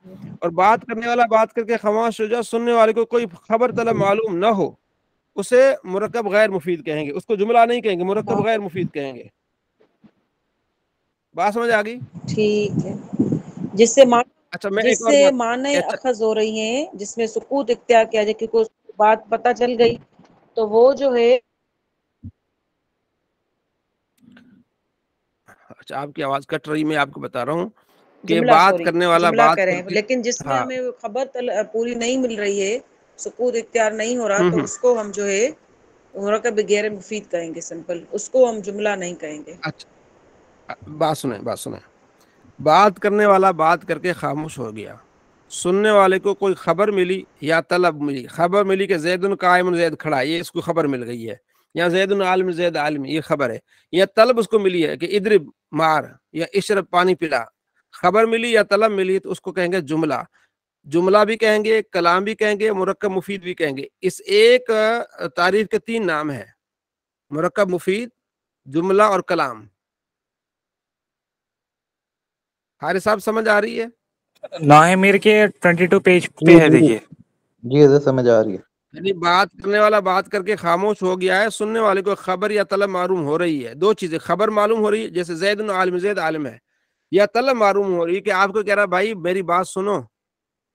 Speaker 1: اور بات کرنے والا بات کر کے خاموش ہو جائے، سننے والے کو کوئی خبر طلب معلوم نہ ہو، اسے مرکب غیر مفید کہیں گے، اس کو جملہ نہیں کہیں گے، مرکب غیر مفید کہیں گے. بات سمجھ آ گئی؟
Speaker 8: ٹھیک ہے. جس سے
Speaker 1: اچھا میں
Speaker 8: جس
Speaker 1: ایک اور
Speaker 8: سے
Speaker 1: بات،
Speaker 8: معنی
Speaker 1: اچھا
Speaker 8: اخذ ہو رہی ہیں، جس میں سکوت اختیار کیا جائے کیونکہ اس کو بات پتہ چل گئی، تو وہ جو ہے
Speaker 1: اچھا آپ کی آواز کٹ رہی، میں آپ کو بتا رہا ہوں کہ
Speaker 8: جملہ
Speaker 1: بات
Speaker 8: سوری
Speaker 1: کرنے والا
Speaker 8: جملہ
Speaker 1: بات
Speaker 8: کریں،
Speaker 1: کر کے،
Speaker 8: لیکن جس میں
Speaker 1: ہاں
Speaker 8: ہمیں خبر پوری نہیں مل رہی ہے، سکوت اختیار نہیں ہو رہا، تو اس کو ہم جو ہے مرکب غیر مفید کہیں گے. سمپل اس کو ہم جملہ نہیں کہیں گے.
Speaker 1: اچھا بات سنیں، بات کرنے والا بات کر کے خاموش ہو گیا، سننے والے کو کوئی خبر ملی یا طلب ملی. خبر ملی کہ زید قائم، زید کھڑا، یہ اس کو خبر مل گئی ہے. یا زید عالم، زید عالم، یہ خبر ہے. یا طلب اس کو ملی ہے کہ اضرب، مار، یا اشرب، پانی پلا. خبر ملی یا طلب ملی تو اس کو کہیں گے جملہ. جملہ بھی کہیں گے، کلام بھی کہیں گے، مرکب مفید بھی کہیں گے. اس ایک تعریف کے 3 نام ہیں: مرکب مفید، جملہ اور کلام. حارث صاحب سمجھ آ رہی ہے؟
Speaker 10: ناہے میر کے 22 پیج
Speaker 6: جی
Speaker 10: پہ ہے،
Speaker 6: جی
Speaker 10: دیکھیے.
Speaker 6: جی حضرت سمجھ آ رہی ہے.
Speaker 1: یعنی بات کرنے والا بات کر کے خاموش ہو گیا ہے، سننے والے کو خبر یا طلب معلوم ہو رہی ہے. 2 چیزیں، خبر معلوم ہو رہی ہے جیسے زید عالم، زید عالم ہے، یا طلب معلوم ہو رہی ہے کہ آپ کو کہہ رہا بھائی میری بات سنو،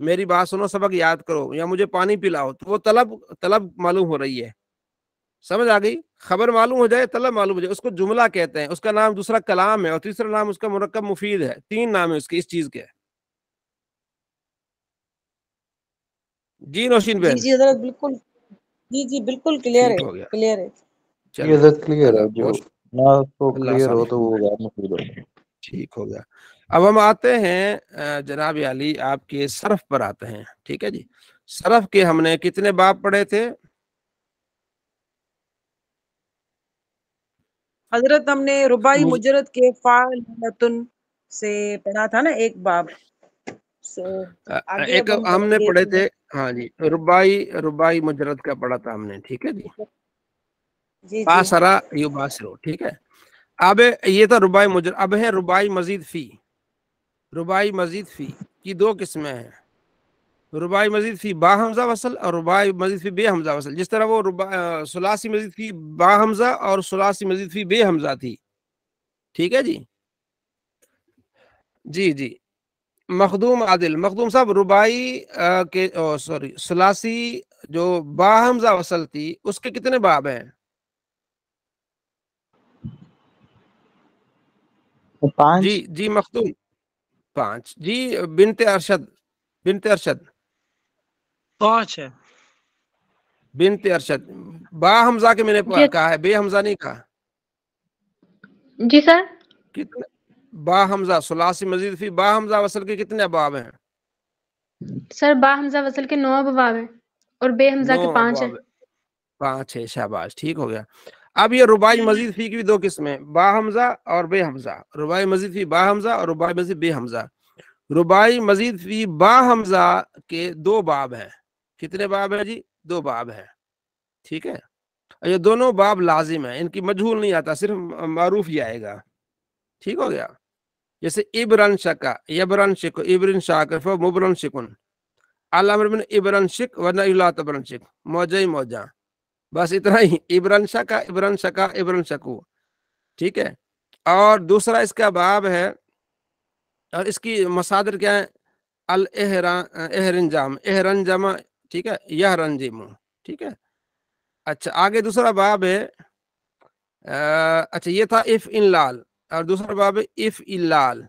Speaker 1: میری بات سنو، سبق یاد کرو، یا مجھے پانی پلاؤ. تو وہ طلب معلوم ہو رہی ہے. سمجھ آ گئی؟ خبر معلوم ہو جائے، طلب معلوم ہو جائے، اس کو جملہ کہتے ہیں. اس کا نام دوسرا کلام ہے، اور تیسرا نام اس کا مرکب مفید ہے. 3 نام ہے اس کے، اس چیز کے. جی نوشین
Speaker 8: جی
Speaker 1: بہن،
Speaker 8: جی حضرت بالکل، جی بالکل کلیئر
Speaker 1: ٹھیک
Speaker 8: ہے،
Speaker 1: ہو گیا.
Speaker 8: کلیئر ہے.
Speaker 6: جی
Speaker 1: چلیں،
Speaker 6: حضرت کلیئر
Speaker 1: اللہ
Speaker 6: ہے، جو
Speaker 1: بہت،
Speaker 6: نہ تو
Speaker 1: اللہ
Speaker 6: کلیئر
Speaker 1: آسانی،
Speaker 6: ہو تو وہ غیر مفید ہو.
Speaker 1: ٹھیک ہو گیا. اب ہم آتے ہیں جناب علی آپ کے صرف پر آتے ہیں. ٹھیک ہے جی. صرف کے ہم نے کتنے باب پڑھے تھے؟
Speaker 8: حضرت ہم نے رباعی مجرد کے فاعلۃ سے پڑھا تھا نا ایک باب. آگے
Speaker 1: ایک
Speaker 8: اب ہم
Speaker 1: ہم
Speaker 8: پڑھیں
Speaker 1: نے
Speaker 8: گے.
Speaker 1: پڑھے تھے، ہاں جی، رباعی مجرد کا پڑھا تھا ہم نے. ٹھیک ہے جی.
Speaker 8: جی جی
Speaker 1: باسرا یو باسرو. ٹھیک ہے. اب یہ تھا رباعی مجرد. اب ہے رباعی مزید فی. رباعی مزید فی کی 2 قسمیں ہیں: رباعی مزید فی با حمزہ وصل اور رباعی مزید فی بے حمزہ وصل. جس طرح وہ ثلاثی مزید فی با حمزہ اور ثلاثی مزید فی بے حمزہ تھی. ٹھیک ہے جی. جی جی. مخدوم عادل، مخدوم صاحب، رباعی کے ثلاثی جو با حمزہ وصل تھی اس کے کتنے باب ہیں؟
Speaker 4: 5.
Speaker 1: جی جی مخدوم، 5. جی بنت ارشد،
Speaker 3: 5 ہے.
Speaker 1: بنت ارشد. با حمزہ کے میں نے
Speaker 7: جی
Speaker 1: کہا ہے، بے حمزہ نہیں کہا.
Speaker 7: جی سر.
Speaker 1: کتنے با حمزہ ثلاثی مزید فی با حمزہ وصل کے کتنے ابواب ہیں؟
Speaker 7: سر با حمزہ وصل کے 9 ابواب ہیں اور بے حمزہ
Speaker 1: 9
Speaker 7: کے 5 ہیں.
Speaker 1: ابواب، 5 ہے. شاباش، ٹھیک ہو گیا. اب یہ رباعی مزید فی کی بھی 2 قسمیں، با حمزہ اور بے حمزہ. رباعی مزید فی با حمزہ اور رباعی مزید بے حمزہ. رباعی مزید فی با حمزہ کے 2 باب ہیں. کتنے باب ہیں جی؟ 2 باب ہیں. ٹھیک ہے. یہ دونوں باب لازم ہیں، ان کی مجہول نہیں آتا، صرف معروف ہی آئے گا. ٹھیک ہو گیا. جیسے ابرن شکا، یبرن شک، ابرن شاکر، مبرن شکن. علامہ بن ابرن شک ورنہ اللہ تبرن شک، موجہ ہی موجہ. بس اتنا ہی. ابرن شکا، ابرن شکا، ابرن شکو. ٹھیک ہے. اور دوسرا اس کا باب ہے، اور اس کی مصادر کیا ہے؟ الاحرنجام، احرنجم. ٹھیک ہے. یہ رنجم. ٹھیک ہے. اچھا آگے دوسرا باب ہے، اچھا یہ تھا اف ان لال، اور دوسرا باب ہے اف لال.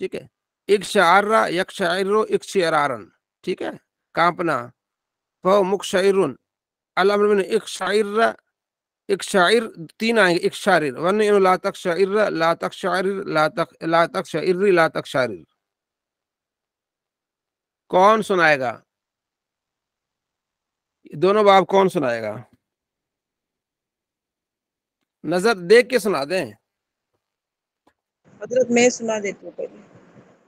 Speaker 1: ٹھیک ہے. ایک شعرہ، یک شاعر، ایک شعرارن. ٹھیک ہے. کانپنا. فو مکشعرن. الامر میں ایک شاعر، ایک شاعر 3 آئیں گے، ایک شاعر. ورنہ لا تک شاعر، لا تک شاعر، لا تک شاعر، لا تک شاعر. کون سنائے گا؟ دونوں باب کون سنائے گا؟ نظر دیکھ کے سنا دیں.
Speaker 8: حضرت میں سنا دیتی ہوں پہلے.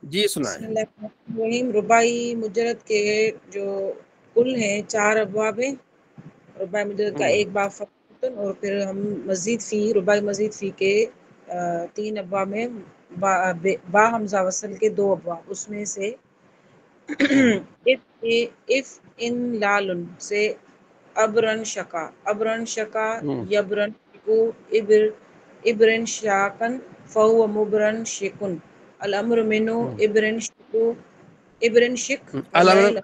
Speaker 1: جی
Speaker 8: بسم
Speaker 1: سنائیں.
Speaker 8: اللہ الرحمن الرحیم. رباعی مجرد کے جو کل ہیں 4 ابواب ہیں. رباعی مجرد کا ایک باب فقط، اور پھر ہم مزید فی، رباعی مزید فی کے 3 ابواب میں با حمزہ وصل کے 2 ابواب. اس میں سے اف ان لال سے ابرن شکا یبرن شکو ابرن شاکن فہو مبرن شکن الامر منو ابرن شک ونیل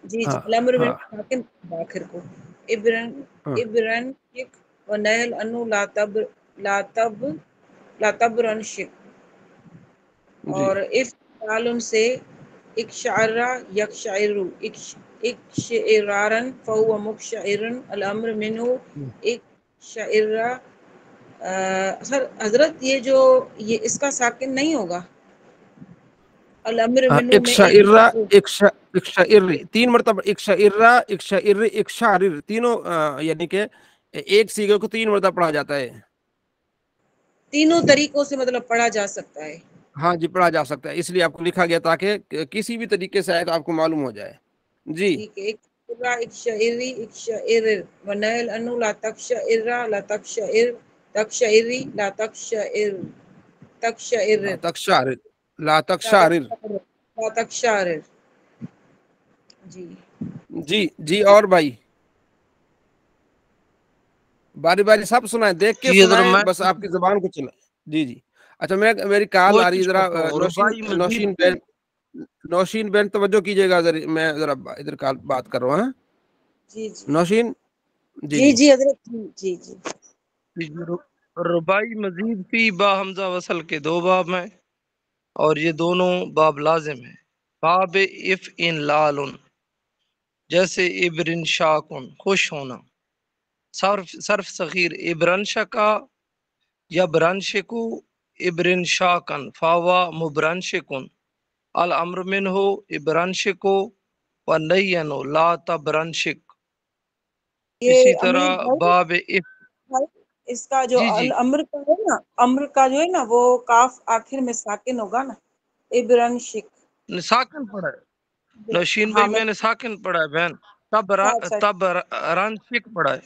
Speaker 8: جی الامر منو شاکن آخر کو ابرن شک ونیل انو لا تبرن شک اور افعال سے اکشعرا یکشعرو اکشعرارن فہو مکشعرن الامر منہ اکشعرا سر حضرت یہ جو یہ اس کا ساکن نہیں ہوگا الامر منہ میں
Speaker 1: اکشعر تین مرتبہ اکشعر تینوں یعنی کہ ایک سیغے کو تین مرتبہ پڑھا جاتا ہے
Speaker 8: تینوں طریقوں سے مطلب پڑھا جا سکتا ہے
Speaker 1: ہاں جی پڑھا جا سکتا ہے اس لیے آپ کو لکھا گیا تاکہ کسی بھی طریقے سے آیت آپ کو معلوم ہو جائے جی
Speaker 8: ٹھیک ہے اکشعر ونیل انو لا تکشعر تکشعری لا تکشعر
Speaker 1: لا تکشعر
Speaker 8: جی
Speaker 1: جی اور بھائی باری باری سب سنائیں دیکھ کے سنائیں بس آپ کی زبان کو چلائیں جی اچھا میری کال آ رہی ہے ذرا نوشین بہن توجہ کیجیے گا میں ذرا ادھر کال بات کر رہا ہوں
Speaker 8: جی
Speaker 1: نوشین
Speaker 8: جی حضرت جی
Speaker 3: رباعی مزید فی با حمزہ وصل کے دو باب ہیں اور یہ دونوں باب لازم ہیں باب اف ان لالن جیسے ابرن شاکن خوش ہونا صرف صغیر ابرن شکا یا برن شکو ابرن شاکن فاوا مبرن شکن الامر منہ ابرن شکو و نینو لا تبرن شک اسی طرح باب اف
Speaker 8: اس کا جو الامر کا ہے نا امر کا جو ہے نا وہ کاف آخر میں ساکن ہوگا نا ابرن شک
Speaker 3: ساکن پڑھا ہے نوشین بھائی میں نے ساکن پڑھا ہے بہن تب رن شک پڑھا ہے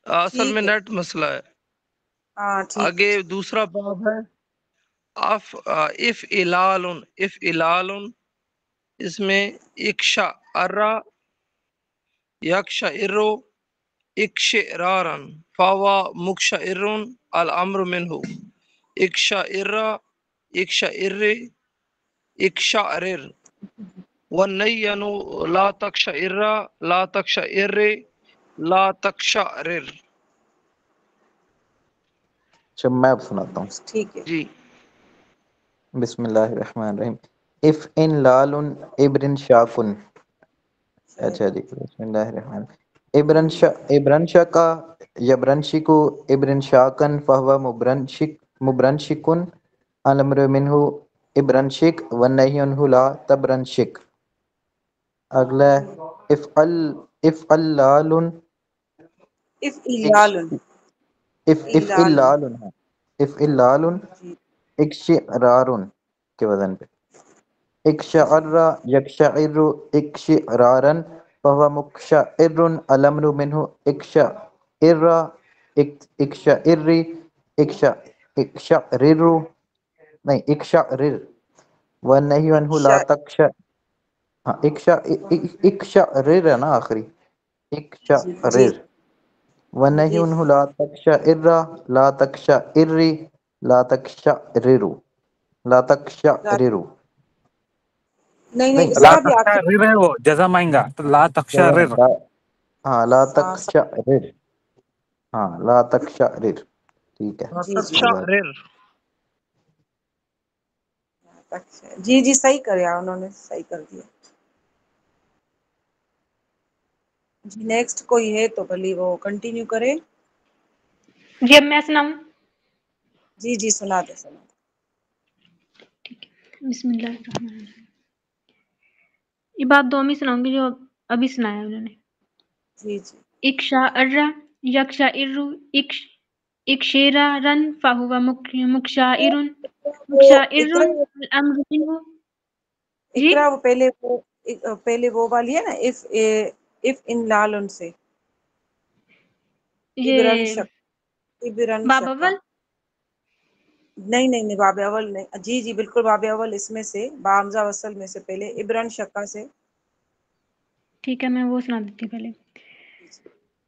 Speaker 3: اصل میں نیٹ مسئلہ ہے آگے دوسرا باب ہے اف علال اس میں اکشا ارا یکشا ارو اکشرارن فاوا مکشا ارن الامر منہ اکشا ارا اکشا ار اکشا ارر ونینو لا تکشا ارا لا تکشا ار لا تکشا ارر
Speaker 6: اچھا میں اب سناتا ہوں
Speaker 8: ٹھیک ہے
Speaker 3: جی
Speaker 6: بسم اللہ الرحمن الرحیم اف ان لال ابرن شاکن اچھا جی بسم اللہ الرحمن ابرن شکا یبرن شکو ابرن شاکن فہو مبرن شکن الامر منہ ابرن شک ونہی عنہ لا تبرن شک اگلا افعل لالن اکشعرارن کے وزن پہ اکشعر یکشعر اکشعرارن فہو مکشعر الامر منہ اکشعر اکشعر اکشعرر نہیں اکشعرر ونہی عنہ لا تکشع اکشعرر ہے نا آخری اکشعرر ونہی عنہ لا تکشعر لا تکشعر لا تکشعرر لا تکشعرر
Speaker 8: نہیں اس
Speaker 10: لا
Speaker 8: کا بھی آخر
Speaker 10: تکشعرر ہے وہ جزم آئیں گا تو لا تکشعرر
Speaker 6: ہاں لا تکشعرر ہاں لا تکشعرر ٹھیک ہے
Speaker 8: جی صحیح کریا انہوں نے صحیح کر دیا جی نیکسٹ کوئی ہے تو بھلی وہ کنٹینیو کرے
Speaker 7: جی اب میں سناؤں
Speaker 8: جی سنا دے
Speaker 7: ٹھیک ہے بسم اللہ الرحمن الرحیم یہ بات دومی سناؤں گی جو ابھی سنایا انہوں نے
Speaker 8: جی
Speaker 7: اکشا ارا یکشا ارو اکشیرا رن فہو مکشا ارن الامر منہ جی
Speaker 8: اقرا وہ پہلے وہ والی ہے نا اف ان لالن سے ابرن
Speaker 7: یہ باب
Speaker 8: شکا
Speaker 7: اول
Speaker 8: نہیں باب اول نہیں جی بالکل باب اول اس میں سے با حمزہ وصل میں سے پہلے ابرن شکا سے
Speaker 7: ٹھیک ہے میں وہ سنا دیتی ہوں پہلے